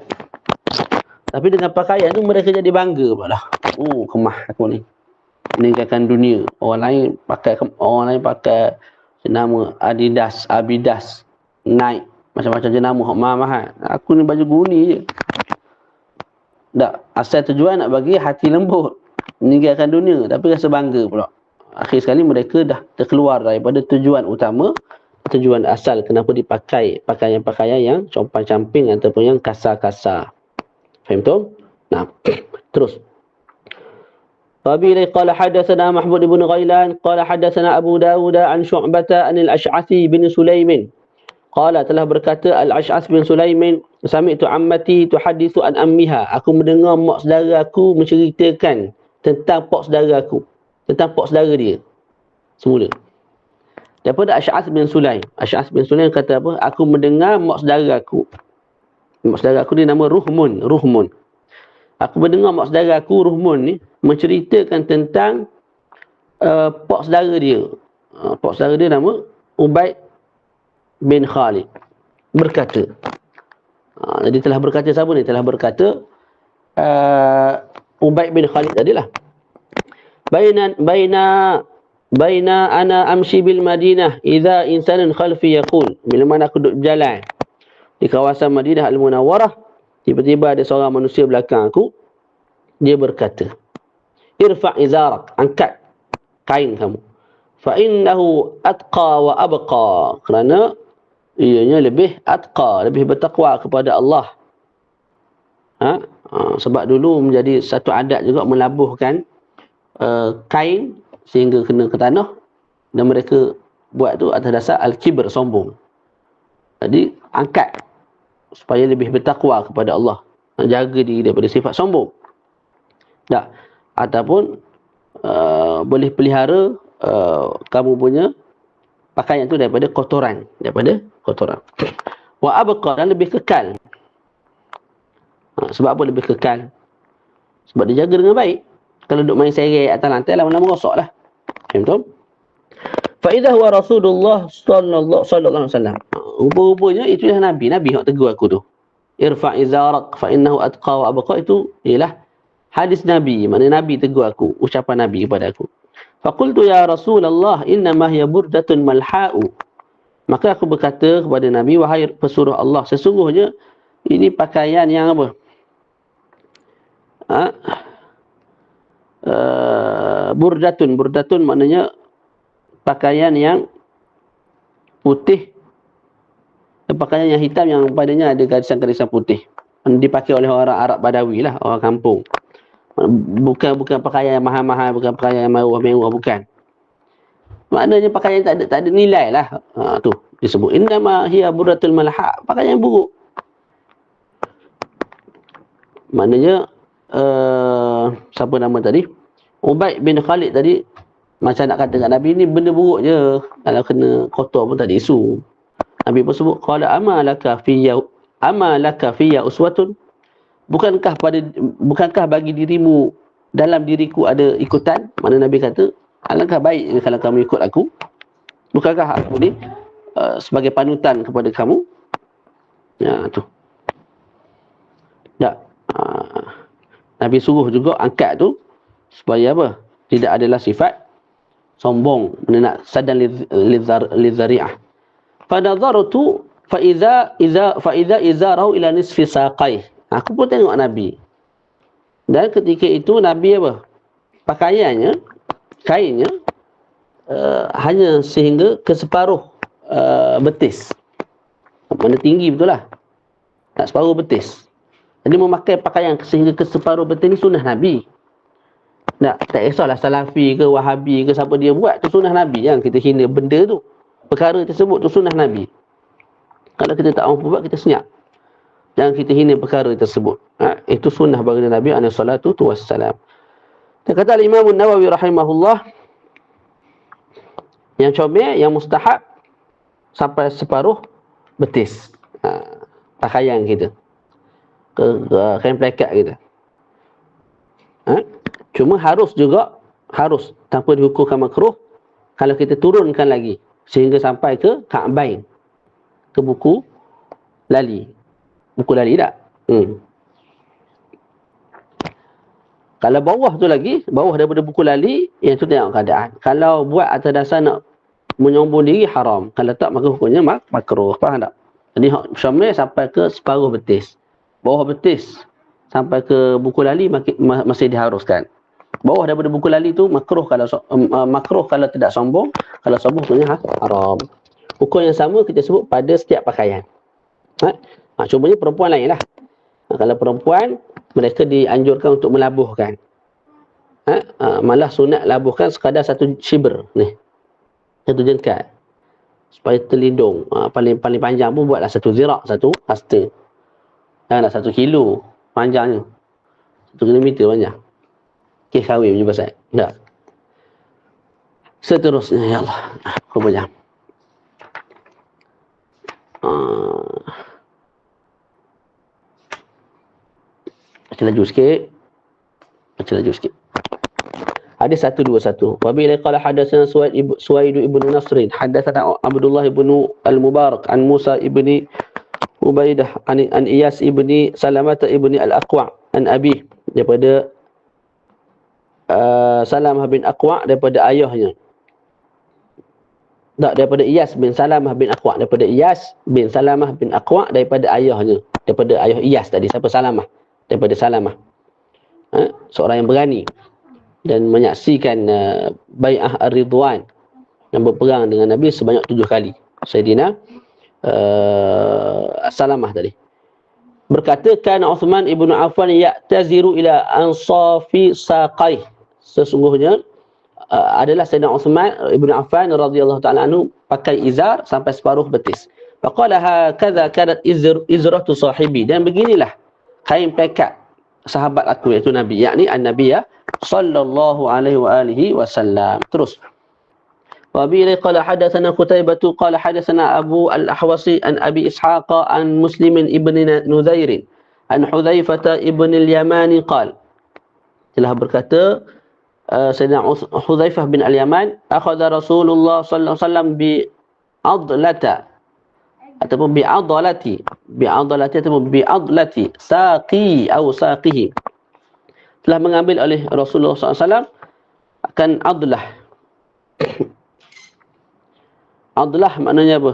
Tapi dengan pakaian tu mereka jadi bangga pula. Oh, kemah aku ni. Meninggalkan dunia. Orang lain pakai jenama Adidas, Abidas, Nike, macam-macam jenama hak mahal-mahal. Aku ni baju guni je. Tak, asal tujuan nak bagi hati lembut, meninggalkan dunia, tapi rasa bangga pula. Akhir sekali mereka dah terkeluar daripada tujuan utama, tujuan asal kenapa dipakai pakaian-pakaian yang compang-camping ataupun yang kasar-kasar. Faham tu? Nah, terus. Wabillahi qala hadatsana Mahmud ibn Ghailan qala hadatsana Abu Dawud an Syu'bah an al-Ash'athi bin Sulaiman qala telah berkata Al-Ash'ath bin Sulaiman, sami'tu ammati tuhadithu an ammiha, aku mendengar mak saudara aku menceritakan tentang pak saudara aku, tentang pak saudara dia semula. Daripada Ash'ath bin Sulaim. Ash'ath bin Sulaim kata apa? Aku mendengar mak saudara aku. Mak saudara aku ni nama Ruhmun. Aku mendengar mak saudara aku Ruhmun ni menceritakan tentang pak saudara dia. Pak saudara dia nama Ubaid bin Khalid. Berkata. Jadi telah berkata siapa ni? Telah berkata Ubaid bin Khalid tadilah. Baina ana amshi bil Madinah idza insanun khalfi yaqul. Bila mana aku duduk berjalan di kawasan Madinah Al-Munawwarah, tiba-tiba ada seorang manusia belakang aku, dia berkata, irfa' izarak, angkat kain kamu. Fa innahu atqa wa abqa, kerana ianya lebih atqa, lebih bertakwa kepada Allah. Sebab dulu menjadi satu adat juga melabuhkan kain sehingga kena ke tanah, dan mereka buat tu atas dasar al-kibr, sombong. Jadi angkat supaya lebih bertakwa kepada Allah, jaga diri daripada sifat sombong. Tak, ataupun boleh pelihara kamu punya pakaian tu daripada kotoran, wa abqa, dan lebih kekal. Sebab apa lebih kekal? Sebab dia jaga dengan baik. Kalau duduk main seret atas lantai, lama-lama rosak lah. Faham tu? Fa idza huwa Rasulullah sallallahu alaihi wasallam. Rupa-rupanya itu adalah Nabi yang tegur aku tu. Irfa' izarak fa innahu atqa wa abqa, itu ialah hadis Nabi, maknanya Nabi tegur aku, ucapan Nabi kepada aku. Faqultu ya Rasulullah innama hiya burdatun malha'u. Maka aku berkata kepada Nabi, wahai pesuruh Allah, sesungguhnya ini pakaian yang apa? Burdatun maknanya pakaian yang putih, pakaian yang hitam yang padanya ada garisan-garisan putih, dipakai oleh orang Arab Badawi lah, orang kampung. Bukan pakaian yang mahal-mahal, bukan pakaian yang mewah-mewah, bukan. Maknanya pakaian tak ada nilai lah. Tu disebut innama hiya burdatul malha, pakaian yang buruk. Maknanya siapa nama tadi? Ubaid bin Khalid tadi macam nak kata kat Nabi ni benda buruk je. Kalau kena kotor pun tak ada isu. Nabi pun sebut qala amalaka fiyya uswatun. Bukankah bagi dirimu dalam diriku ada ikutan? Mana Nabi kata alangkah baik kalau kamu ikut aku. Bukankah aku ni sebagai panutan kepada kamu? Ya tu. Tak. Nabi suruh juga angkat tu supaya apa? Tidak adalah sifat sombong, nak sadan lizari'ah. Fanadhartu fa idza izarahu ila nisfi saqai. Aku pun tengok Nabi. Dan ketika itu Nabi apa? Pakaiannya, kainnya hanya sehingga ke separuh betis. Mana tinggi betul lah. Tak separuh betis. Jadi memakai pakaian sehingga ke separuh betis ni sunnah Nabi. Tak kisahlah Salafi ke Wahabi ke siapa dia buat, tu sunnah Nabi. Yang kita hina benda tu, perkara tersebut tu sunnah Nabi. Kalau kita tak mampu buat, kita senyap. Jangan kita hina perkara tersebut. Itu sunnah baginda Nabi alaihi salatu wassalam. Dia kata Imam Nawawi rahimahullah, yang comel, yang mustahab sampai separuh betis pakaian kita, kain plekat kita. Cuma harus tanpa dihukumkan makruh kalau kita turunkan lagi sehingga sampai ke Ka'bain, ke buku lali tak? Kalau bawah tu lagi, bawah daripada buku lali, yang tu tengok keadaan. Kalau buat atas dasar nak menyombong diri, haram. Kalau tak, maka hukumnya makruh. Faham tak? Jadi syamil sampai ke separuh betis. Bawah betis sampai ke buku lali masih diharuskan. Bawah daripada buku lali tu makruh kalau tidak sombong. Kalau sombong hukumnya haram. Hukum yang sama kita sebut pada setiap pakaian. Cumanya perempuan lain lah. Kalau perempuan, mereka dianjurkan untuk melabuhkan. Malah sunat labuhkan sekadar 1 shibr ni, 1 jengkat, supaya terlindung. Paling panjang pun buatlah 1 zirak, 1 hasta. Janganlah 1 kilo panjangnya, 1 kilometer panjang. Kes kahwin punya pasal. Tak. Seterusnya, ya Allah, berapa jam? Baca laju sikit. Hadis 121. Wa bi qala hadatsana Suwaid ibn Nasr, hadatsana Abdullah ibn al-Mubarak an Musa ibn Ubaidah an Iyas ibn Salamah ibn al-Aqwa an Abi, daripada Salamah bin Aqwa, daripada ayahnya. Tak, daripada Iyas bin Salamah bin Aqwa, daripada Iyas bin Salamah bin Aqwa, daripada ayahnya, daripada ayah Iyas tadi. Siapa? Salamah. Daripada Salamah, seorang yang berani dan menyaksikan bai'ah ar-ridwan, yang berperang dengan Nabi sebanyak 7 kali. Sayyidina Salamah tadi berkata, kana Uthman ibn Affan ya'taziru ila ansafi saqai. Sesungguhnya adalah Sayyidina Uthman ibn Affan radhiyallahu ta'ala anhu pakai izar sampai separuh betis. Faqala hakadha kanat izratu sahibi, dan beginilah kain pekat sahabat aku, iaitu Nabi, yakni an-Nabiy sallallahu alaihi wa alihi wasallam. Terus. Wa bi qala hadatsana Qutaibah qala hadatsana Abu al-Ahwasi an Abi Ishaq an Muslim ibn Nuzair an Hudzaifah ibn al-Yamani qala, telah berkata Sayyidina Hudzaifah bin al-Yaman, akhadha Rasulullah sallallahu alaihi wasallam bi adlata ataupun bi'adalati ataupun bi'adlati saqi atau saqihi, telah mengambil oleh Rasulullah SAW akan adlah. Adlah maknanya apa?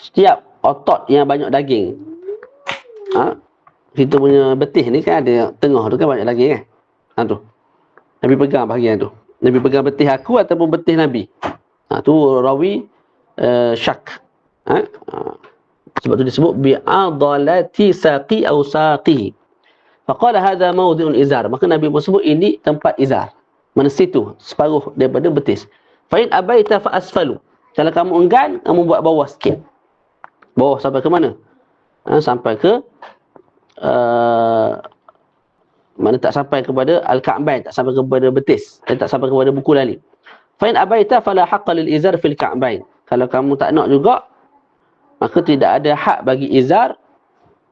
Setiap otot yang banyak daging. Kita punya betis ni kan ada tengah tu kan banyak daging kan. Tu Nabi pegang bahagian tu. Nabi pegang betis aku ataupun betis Nabi. Tu rawi syak. Sebab tu disebut bi'adalati saqi atau saqi. Faqala hadha mawdi'un izar. Maka Nabi pun sebut ini tempat izar. Mana situ separuh daripada betis. Fa in abaita fa asfalu. Kalau kamu enggan, kamu buat bawah sikit. Bawah sampai ke mana? Sampai ke mana tak sampai kepada al-ka'bain, tak sampai kepada betis, dan tak sampai kepada buku lali. Fa in abaita fala haqqa lil izar fil ka'bain. Kalau kamu tak nak juga, maka tidak ada hak bagi izar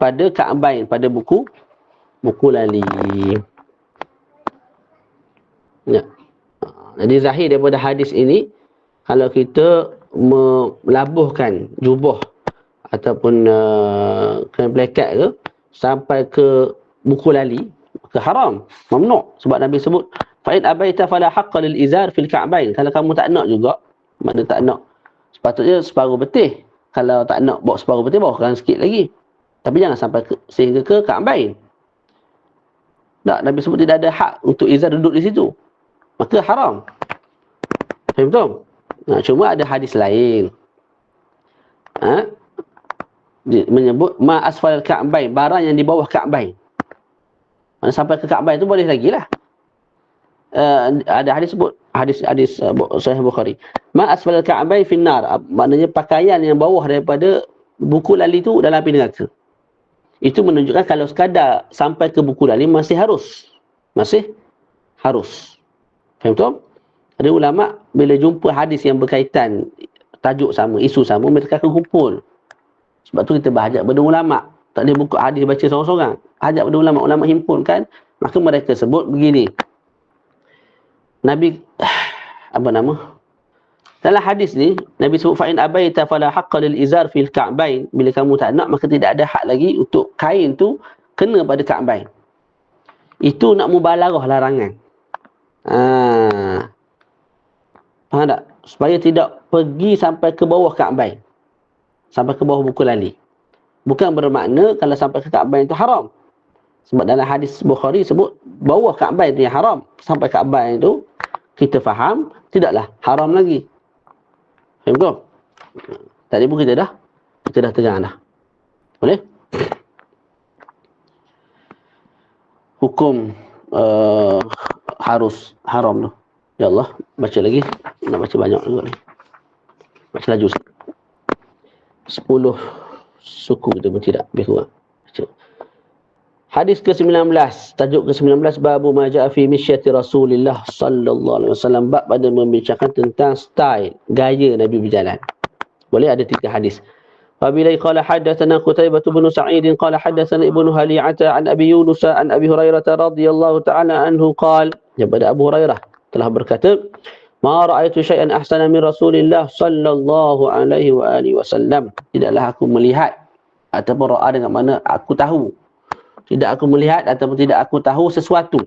pada ka'bain, pada buku lali. Ya. Jadi zahir daripada hadis ini, kalau kita melabuhkan jubah ataupun kain pelekat ke sampai ke buku lali, maka haram, mamnu'. Sebab Nabi sebut fa in abaita fala haqqa lil izar fil ka'bain. Kalau kamu tak nak juga, makna tak nak, sepatutnya separuh betih. Kalau tak nak bawa separuh betih, bawakan sikit lagi, tapi jangan sampai sehingga ke ka'bain. Tak, Nabi sebut tidak ada hak untuk izar duduk di situ, maka haram. Faham betul? Cuma ada hadis lain menyebut ma asfal ka'bain, barang yang di bawah ka'bain. Mana sampai ke ka'bain tu boleh lagi lah. Ada hadis sebut, hadis Sahih Bukhari, ma asfal ka'bain finnar, maknanya pakaian yang bawah daripada buku lali tu dalam api neraka. Itu menunjukkan kalau sekadar sampai ke buku lali masih harus. Faham betul? Ada ulama bila jumpa hadis yang berkaitan, tajuk sama, isu sama, mereka akan kumpul. Sebab tu kita berhajat pada ulama. Tak boleh buka hadis baca seorang-seorang. Hajat pada ulama, ulama himpunkan. Maka mereka sebut begini. Nabi dalam hadis ni Nabi sebut fa in abaita fala haqqa lil izar fil ka'bain. Bila kamu tak nak, maka tidak ada hak lagi untuk kain tu kena pada ka'bain. Itu nak mubalarah larangan. Faham tak? Supaya tidak pergi sampai ke bawah ka'bain, sampai ke bawah buku lali. Bukan bermakna kalau sampai ke ka'bain itu haram. Sebab dalam hadis Bukhari sebut bawah ka'bain itu yang haram. Sampai ka'bain itu kita faham tidaklah haram lagi. Faham tak? Tadi pun kita dah terang dah. Boleh? Hukum harus haram tu. Ya Allah, baca lagi. Nak baca banyak juga ni. Baca laju. 10 suku kita pun tidak, lebih kurang. Baca. Hadis ke-19, tajuk ke-19, babu ma ja'a fi misyati Rasulillah sallallahu alaihi wasallam, bab pada membicarakan tentang style, gaya Nabi berjalan. Boleh ada 3 hadis. Wabilai qala haddatsana Qutaibah bin Sa'id qala haddatsana Ibnu Hali'ata an Abi Yunus an Abi Hurairah radhiyallahu ta'ala anhu qala, daripada Abu Hurairah telah berkata, ma ra'aitu syai'an ahsana min Rasulillah sallallahu alaihi wa alihi wasallam. Tidaklah aku melihat ataupun ra'a dengan mana aku tahu. Tidak aku melihat ataupun tidak aku tahu sesuatu.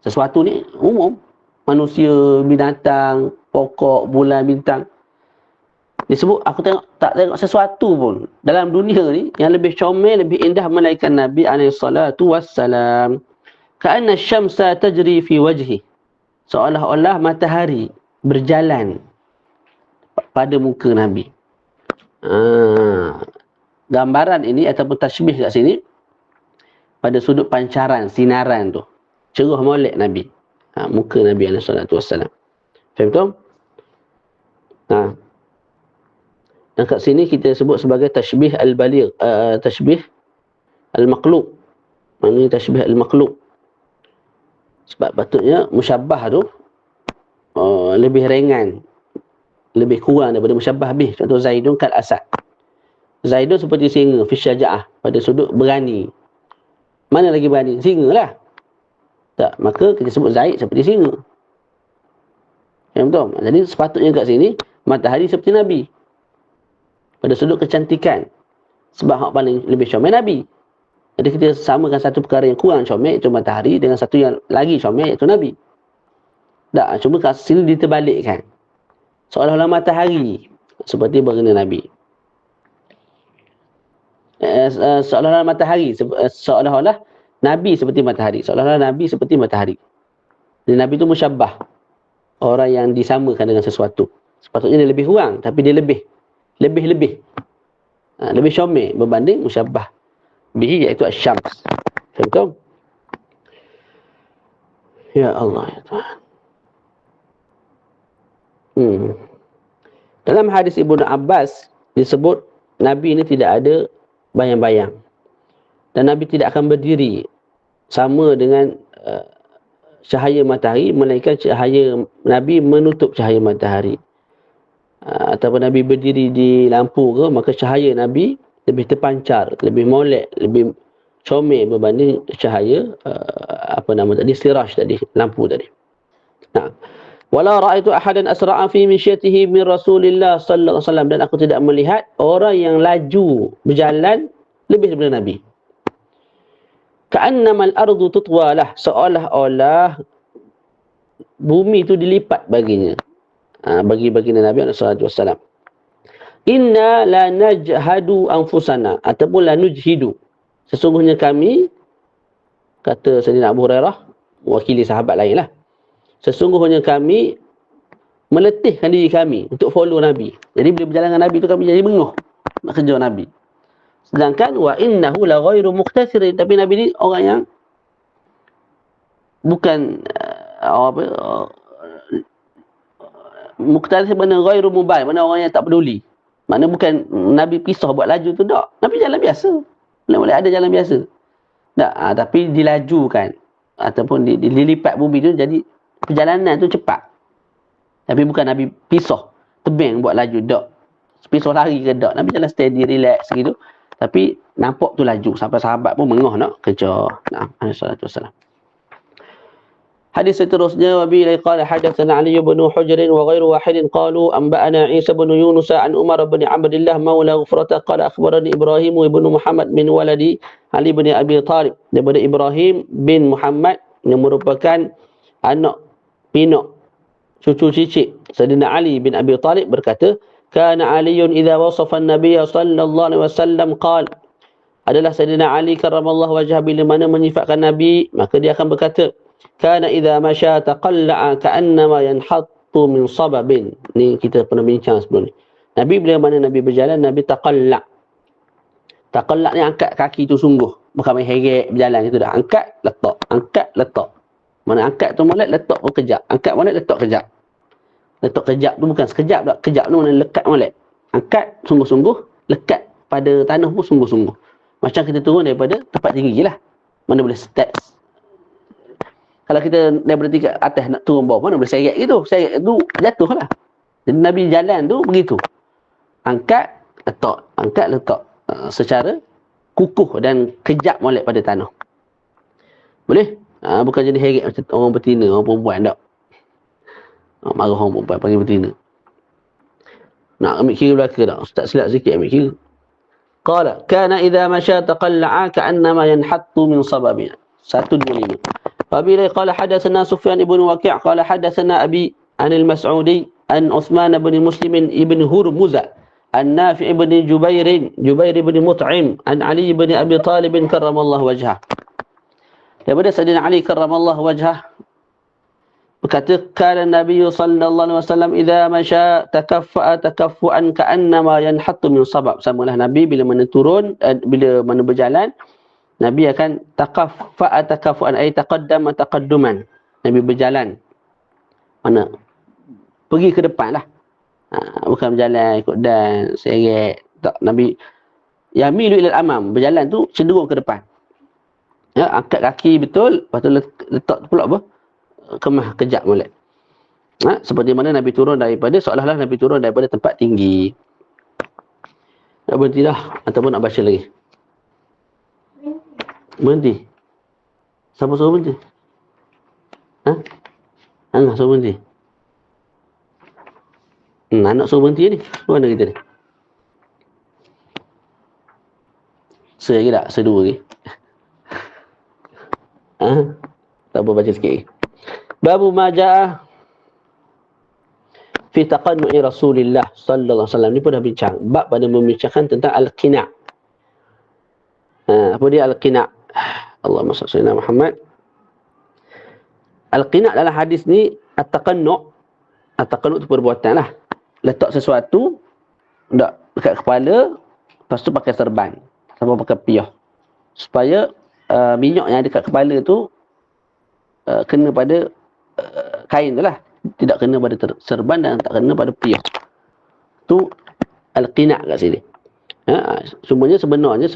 Sesuatu ni umum. Manusia, binatang, pokok, bulan, bintang. Disebut aku tak tengok sesuatu pun dalam dunia ni yang lebih comel, lebih indah melainkan Nabi alaihissalatu wassalam. Ka'anna syamsa tajri fi wajhi. Seolah-olah matahari berjalan pada muka Nabi. Gambaran ini ataupun tashbih kat sini pada sudut pancaran, sinaran tu, cerah molek Nabi, muka Nabi alaihissalatu wassalam. Faham tak? Dan kat sini kita sebut sebagai tashbih al-baligh, tashbih al-maqlub. Maknanya tashbih al-maqlub. Sebab patutnya musyabbah tu lebih ringan, lebih kurang daripada musyabbah bih. Contoh Zaidun kal asad. Zaidun seperti singa, fi syaja'ah, pada sudut berani. Mana lagi berani? Singa lah. Tak, maka kita sebut Zaid seperti singa. Ya betul? Jadi sepatutnya kat sini matahari seperti Nabi pada sudut kecantikan. Sebab hak paling lebih comel Nabi. Jadi kita samakan satu perkara yang kurang comel iaitu matahari dengan satu yang lagi comel iaitu Nabi. Tak, cuma kat sini diterbalikkan. Seolah-olah matahari seperti baginda Nabi. Seolah-olah matahari, seolah-olah Nabi seperti matahari. Seolah-olah Nabi seperti matahari. Dan Nabi itu musyabbah. Orang yang disamakan dengan sesuatu. Sepatutnya dia lebih kurang, tapi dia lebih. Lebih comel berbanding musyabbah bihi, iaitu asy-syams. Faham? Ya Allah, ya Tuhan. Dalam hadis Ibnu Abbas disebut Nabi ni tidak ada bayang-bayang. Dan Nabi tidak akan berdiri sama dengan cahaya matahari, melainkan cahaya Nabi menutup cahaya matahari. Ataupun Nabi berdiri di lampu ke, maka cahaya Nabi lebih terpancar, lebih molek, lebih comel berbanding cahaya siraj tadi, lampu tadi. Nah, wala ra'aitu ahadan asra'a fi mishyatihi min Rasulillah sallallahu alaihi wasallam, dan aku tidak melihat orang yang laju berjalan lebih daripada Nabi. Ka'annamal ardu tutwalah, seolah-olah bumi itu dilipat baginya. Bagi baginda Nabi sallallahu alaihi wasallam. Inna la najhadu anfusana, ataupun la nujhidu. Sesungguhnya kami, kata Sayyidina Abu Hurairah, wakili sahabat lain lah. Sesungguhnya kami meletihkan diri kami untuk follow Nabi. Jadi bila berjalan dengan Nabi itu kami jadi benguh nak kerja Nabi. Sedangkan wa innahu la ghairu muqtasirin, tapi Nabi ni orang yang bukan muqtasir, mana ghairu mubal, mana orang yang tak peduli. Mana bukan Nabi pisah buat laju tu, tak. Nabi jalan biasa. Boleh ada jalan biasa. Tak, tapi dilajukan ataupun dilipat bumi tu, jadi perjalanan tu cepat. Tapi bukan Nabi pisah tebing buat laju, tak. Pisah lari ke, tak. Nabi jalan steady, relax gitu. Tapi nampak tu laju sampai sahabat pun mengah nak kerja. Alaihi wasallam. Hadis seterusnya, wa bi qala hadatsana Ali bin Hujr wa ghairu wahidin qalu anba'ana Isa bin Yunus an Umar bin Abdullah maula Ghufrata qala akhbarani Ibrahim ibn Muhammad min waladi Ali bin Abi Talib, daripada Ibrahim bin Muhammad yang merupakan anak pinak cucu cicit Sayyidina Ali bin Abi Talib, berkata, kana Aliun idza wasafa an-nabiy sallallahu alaihi wasallam qala, adalah Sayyidina Ali karramallahu wajhah bila mana menyifatkan Nabi, maka dia akan berkata, kana idza masya taqalla'a ka'annama yanhattu min sababin. Ni kita pernah bincang sebelum ni. Nabi bila mana Nabi berjalan, Nabi taqalla'. Taqalla' ni angkat kaki tu sungguh, bukan main heret berjalan gitu dah. Angkat, letak, angkat, letak. Mana angkat tu molek, letak pun kejap. Angkat molek, letak kejap. Letak kejap tu bukan sekejap dah. Kejap tu mana lekat molek. Angkat sungguh-sungguh, lekat pada tanah pun sungguh-sungguh. Macam kita turun daripada tempat tinggi lah. Mana boleh steps. Kalau kita daripada tingkat atas nak turun bawah, mana boleh seret gitu. Seret tu jatuh lah. Jadi Nabi jalan tu begitu. Angkat, letak. Angkat, letak. Secara kukuh dan kejap molek pada tanah. Boleh? Bukan jadi heret macam orang betina, orang perempuan tak. Marah orang perempuan panggil betina. Nak ambil kira belakang tak? Ustaz silap sikit ambil kira. Qala kana idza masya taqalla'a ka'annama yanhattu min sababina. 125. Wabillahi qala hadatsana Sufyan ibn Waqi' qala hadatsana Abi Anil Mas'udi an Uthman ibn Muslim ibn Hurmuza an Nafi' ibn Jubair ibn Mut'im an Ali ibn Abi Talib karramallahu wajhah. Daripada Sayyidina Ali karramallahu wajhah berkata, kana Nabi sallallahu alaihi wasallam idza masya takaffa'a takaffu'an ka'annama yanhattu min sabab. Samalah Nabi bila mana turun, bila mana berjalan, Nabi akan takaffa'a takaffu'an, ay taqaddama taqadduman. Nabi berjalan mana pergi ke depan lah. Bukan berjalan ikut dan seret, tak. Nabi yamilu ilal amam, berjalan tu cenderung ke depan. Ya, angkat kaki betul, lepas tu letak pula apa? Kemah kejap molek. Seperti mana Nabi turun daripada, seolah-olah Nabi turun daripada tempat tinggi. Nak berhenti dah ataupun nak baca lagi? Berhenti. Siapa suruh berhenti? Anak suruh berhenti. Anak suruh berhenti ni. Mana kita ni? Lagi tak? Dua lagi. Tak apa, baca sikit lagi. Babu maja'ah fi taqannu'i Rasulillah sallallahu alaihi wasallam. Ni pun dah bincang. Bab pada membincangkan tentang al-qina'. Apa dia al-qina'? Allahumma salli ala Muhammad. Al-qina' dalam hadis ni at-taqannu'. At-taqannu' tu perbuatan lah. Letak sesuatu dekat kepala, lepas tu pakai serban sama pakai piyah, supaya minyak yang ada dekat kepala tu kena pada kain tu lah, tidak kena pada serban dan tak kena pada piyah. Tu al-qina' kat sini. Semuanya sebenarnya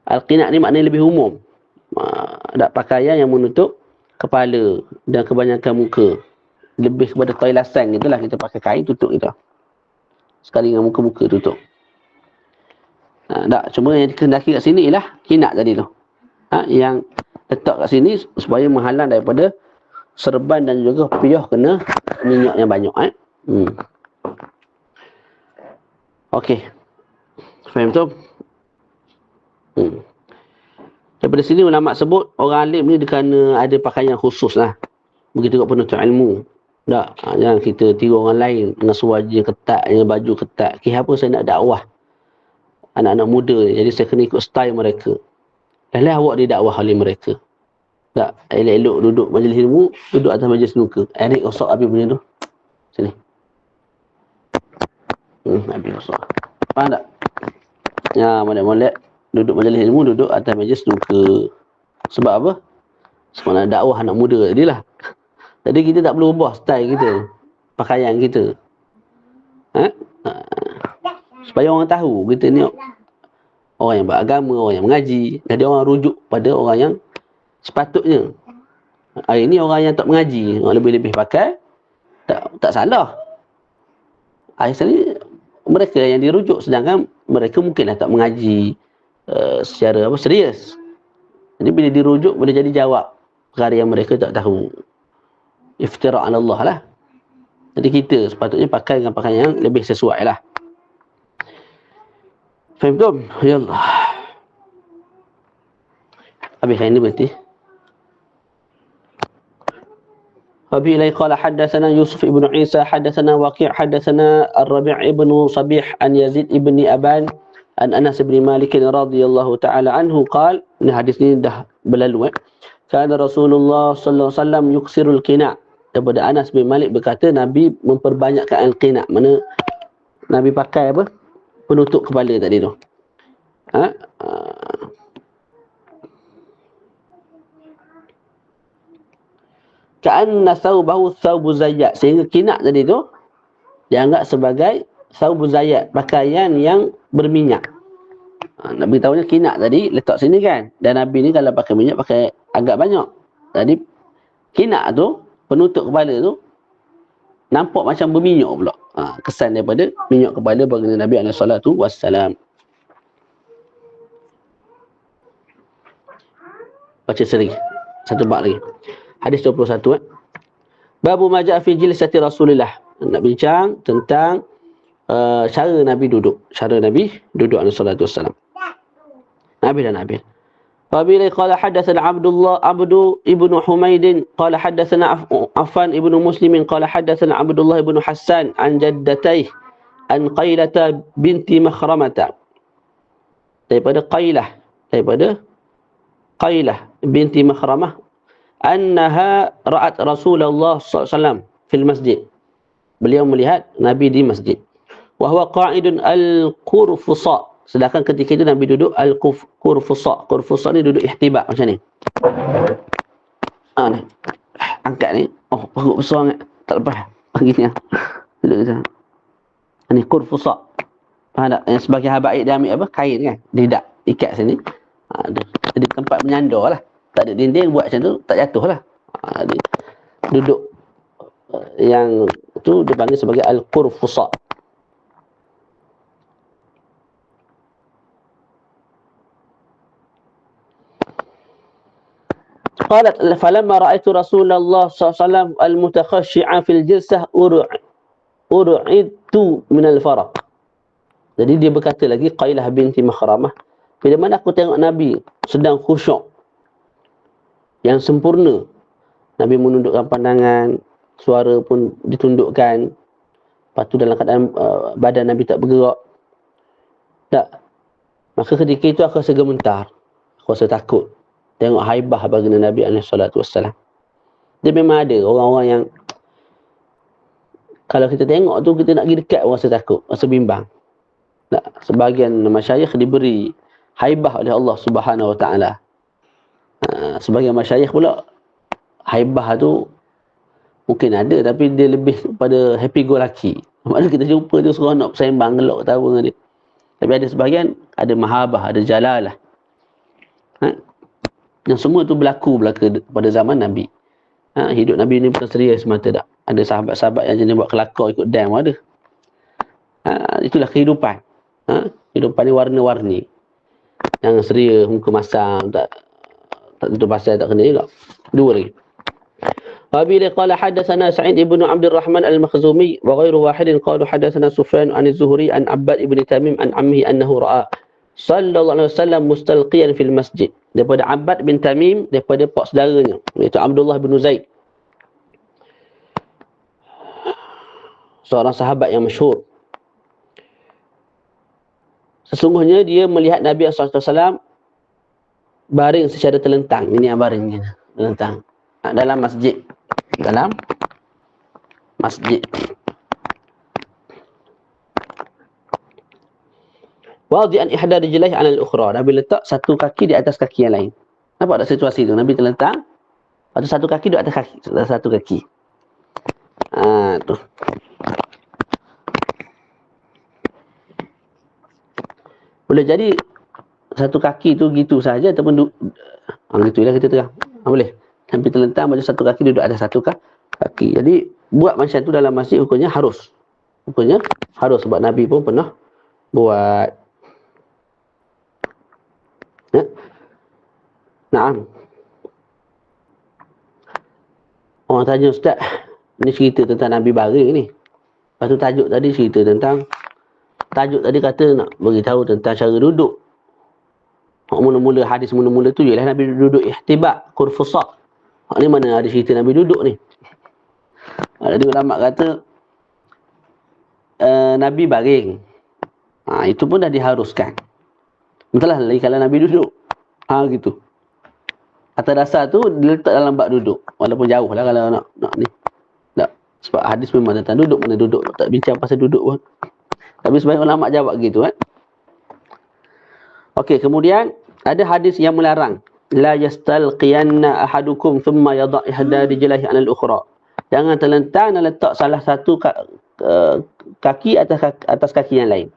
al-qina' ni maknanya lebih umum. Ada pakaian yang menutup kepala dan kebanyakan muka. Lebih kepada toilasan gitulah, kita pakai kain tutup kita. Sekali dengan muka-muka tutup. Tak, cuma yang dikehendaki kat sini ialah qina' tadi tu. Yang letak kat sini supaya menghalang daripada serban dan juga piyah kena minyak yang banyak. Okey. Faham tu? Daripada sini ulama sebut orang alim ni dia kena ada pakaian khusus lah. Begitu juga penuntut ilmu. Tak, jangan kita tiru orang lain dengan seluar ketat, dengan baju ketat. Apa saya nak dakwah anak-anak muda ni, jadi saya kena ikut style mereka. Dah awak didakwah oleh mereka. Tak, elok-elok duduk majlis ilmu, duduk atas majlis snooker. Erik rosak habis punya tu. Sini. Habis rosak. Faham tak? Ya, molek-molek duduk majlis ilmu, duduk atas majlis snooker. Sebab apa? Sebab nak dakwah anak muda tadi lah. Jadi kita tak perlu ubah style kita, pakaian kita. Supaya orang tahu kita ni orang yang beragama, orang yang mengaji. Jadi orang rujuk pada orang yang sepatutnya. Hari ni orang yang tak mengaji, orang lebih-lebih pakai, tak salah. Hari ni mereka yang dirujuk, sedangkan mereka mungkinlah tak mengaji secara serius. Jadi bila dirujuk, boleh jadi jawab perkara yang mereka tak tahu. Iftira' ala Allah lah. Jadi kita sepatutnya pakai dengan pakaian yang lebih sesuai lah. Faham tu? Ya Allah. Habis ini berarti. Wabi ilai qala haddatsana Yusuf ibn Isa haddatsana Waqi' haddatsana Ar-Rabi' ibn Sabih an Yazid ibn Aban an Anas bin Malik radhiyallahu taala anhu qala, ini hadis ni dah berlalu. Kana Rasulullah sallallahu alaihi wasallam yuksirul qina'. Daripada Anas bin Malik berkata Nabi memperbanyakkan al-qina'. Mana Nabi pakai apa? Penutup kepala tadi tu. Ka'anna thawbahu thawbu zayyat. Sehingga qina' tadi tu dianggap sebagai thawbu zayyat, pakaian yang berminyak. Nabi tahunya qina' tadi letak sini kan. Dan Nabi ni kalau pakai minyak pakai agak banyak. Jadi qina' tu, penutup kepala tu nampak macam berminyak pula. Kesan daripada minyak kepala baginda Nabi SAW. Baca seri. Satu bab lagi. Hadis 21. Babu ma ja'a fi jilsati Rasulillah. Nak bincang tentang cara Nabi duduk. Cara Nabi duduk SAW. Nabi dan Nabi. Wabila qala haddatsana Abdu ibnu Humaid qala haddatsana Affan ibnu Muslim qala haddatsana Abdullah ibnu Hassan an jaddatayhi an Qailah binti Makhramah. Daripada Qailah binti Makhramah annaha ra'at Rasulullah sallallahu alaihi wasallam fil masjid. Beliau melihat Nabi di masjid. Wa huwa qa'idun al-qurfusa. Sedangkan ketika itu Nabi duduk al-qurfusa. Qurfusa ni duduk ihtiba macam ni. Ni. Angkat ni. Oh, perut besar sangat. Tak lepas. Begini. Duduk macam. Ni qurfusa. Faham tak? Yang sebagai habaib dia ambil apa? Kain kan? Dia ikat sini. Jadi tempat menyandar lah. Tak ada dinding, buat macam tu, tak jatuh lah. Duduk yang tu dipanggil sebagai al-qurfusa. Qalat falamma ra'aitu Rasulullah SAW al-mutakhashshi'a fil jilsah ur'idtu min al-faraq. Jadi dia berkata lagi, Qailah binti Makhramah, bila mana aku tengok Nabi sedang khusyuk yang sempurna, Nabi menundukkan pandangan, suara pun ditundukkan, lepas tu dalam keadaan badan Nabi tak bergerak, tak, maka ketika itu aku rasa gemetar, aku rasa takut tengok haibah baginda Nabi SAW. Dia memang ada orang-orang yang kalau kita tengok tu, kita nak pergi dekat rasa takut, rasa bimbang. Tak, sebahagian masyayikh diberi haibah oleh Allah Subhanahu Wa Taala. Sebagian masyayikh pula haibah tu Mungkin ada, tapi dia lebih pada happy go lucky. Maknanya kita jumpa dia seronok bersembang, gelak ketawa dengan dia. Tapi ada sebahagian, ada mahabah, ada jalalah. Yang semua tu berlaku pada zaman Nabi. Hidup Nabi ni bukan serius semata tak. Ada sahabat-sahabat yang jenis buat kelakar ikut dam ada. Itulah kehidupan. Kehidupan ni warna-warni. Yang serius, muka masam, tak tentu pasal tak kena juga. Dua lagi. Wabila qala hadatsana Sa'id ibn Abdul Rahman al-Makhzumi wa ghairu wahidin qalu hadatsana Sufyan an az-Zuhri an Abbad ibn Tamim an ammihi annahu ra'a sallallahu alaihi wasallam mustalqiyan fil masjid. Daripada Abbad bin Tamim, daripada pak saudaranya, iaitu Abdullah bin Zaid, seorang sahabat yang masyhur. Sesungguhnya dia melihat Nabi SAW baring secara terlentang. Ini yang baring terlentang dalam masjid. Dalam masjid. Wadi'an ihda rijlaihi 'ala al-ukhra. Nabi letak satu kaki di atas kaki yang lain. Nampak tak situasi tu? Nabi terlentang, lepas satu kaki di atas satu kaki. Tu. Boleh jadi satu kaki tu gitu saja ataupun gitulah kita terang. Boleh. Nabi terlentang, macam satu kaki duduk atas satu kaki. Jadi buat macam tu dalam masjid hukumnya harus. Hukumnya harus, sebab Nabi pun pernah buat. Naam. Orang tanya, Ustaz, ni cerita tentang Nabi baring ni. Lepas tu tajuk tadi cerita tentang, tajuk tadi kata nak beritahu tentang cara duduk. Mula-mula hadis mula-mula tu ialah Nabi duduk ihtibak, kurfusak. Ni mana ada cerita Nabi duduk ni? Ada ulama kata Nabi baring. Itu pun dah diharuskan. Entahlah lagi kalau Nabi duduk. Gitu. Atas dasar tu diletak dalam bab duduk. Walaupun jauh lah kalau nak ni. Tak. Sebab hadis memang tentang duduk, mana duduk. Tak bincang pasal duduk pun. Tapi sebagian ulama jawab gitu kan. Okey, kemudian ada hadis yang melarang. La yastalqiyanna ahadukum thumma yada' ihda rijlaihi 'ala al-ukhra. Jangan terlentang dan letak salah satu kaki atas kaki yang lain.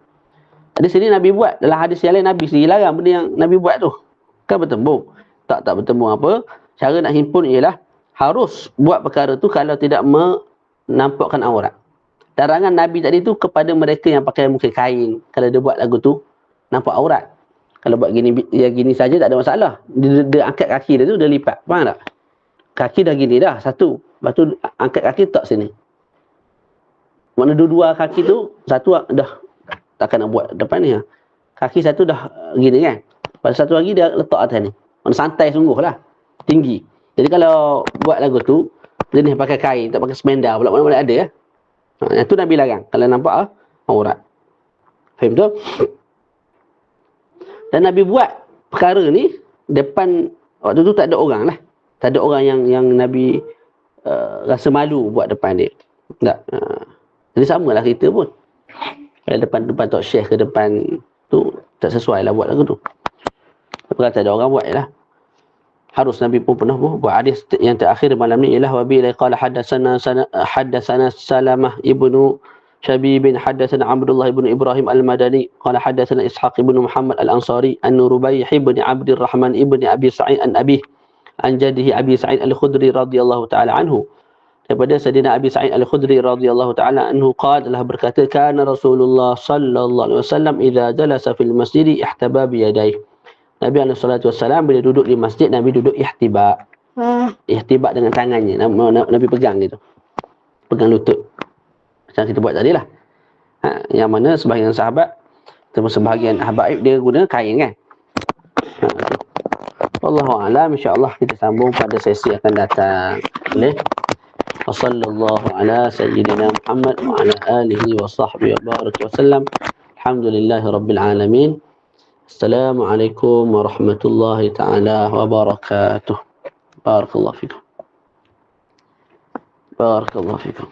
Di sini Nabi buat. Dalam hadis yang lain Nabi sendiri larang benda yang Nabi buat tu. Kan bertembung. Tak bertembung apa. Cara nak himpun ialah harus buat perkara tu kalau tidak menampakkan aurat. Larangan Nabi tadi tu kepada mereka yang pakai mungkin kain. Kalau dia buat lagu tu nampak aurat. Kalau buat gini saja tak ada masalah. Dia angkat kaki dia tu, dia lipat. Faham tak? Kaki dah gini dah, satu. Lepas tu angkat kaki tak sini. Mana dua-dua kaki tu, satu dah takkan nak buat depan ni. Kaki satu dah gini kan. Lepas satu lagi dia letak atas ni. Mana santai sungguh lah. Tinggi. Jadi kalau buat lagu tu, dia ni pakai kain, tak pakai semendar pula. Mana-mana ada ya. Yang tu Nabi larang. Kalau nampak aurat. Faham tu? Dan Nabi buat perkara ni depan, waktu tu tak ada orang lah. Tak ada orang yang Nabi rasa malu buat depan dia. Tak. Jadi samalah kita pun. Kalau depan Tok Syekh ke depan tu tak sesuai lah buat lagu tu. Tapi kata ada orang buat je lah. Harus Nabi pun pernah buat. Hadis yang terakhir malam ni ialah wabila qala haddatsana Salamah ibnu Shabib haddatsana Abdullah ibn Ibrahim al-Madani qala haddatsana Ishaq ibn Muhammad al-Ansari an Rubayh ibn Abdul Rahman ibn Abi Sa'id an Abi an jaddihi Abi Sa'id al-Khudri radhiyallahu ta'ala anhu. Daripada Sayyidina Abi Sa'id al-Khudri radhiyallahu ta'ala anhu qala, telah berkata, kana Rasulullah sallallahu alaihi wasallam idza jalasa fil masjid ihtaba bi yadayhi. Nabi alaihi salatu wasallam bila duduk di masjid, Nabi duduk ihtiba. Ihtiba dengan tangannya. Nabi pegang gitu. Pegang lutut. Macam kita buat tadi lah. Yang mana sebahagian sahabat, termasuk sebahagian habaib, dia guna kain kan. Wallahu a'lam. InsyaAllah kita sambung pada sesi akan datang. Boleh? Wa sallallahu ala sayyidina Muhammad wa ala alihi wa sahbihi wa baraka wa sallam. Alhamdulillahi rabbil alamin. Assalamualaikum warahmatullahi ta'ala wabarakatuh. Barakallahu fikum. Barakallahu fikum.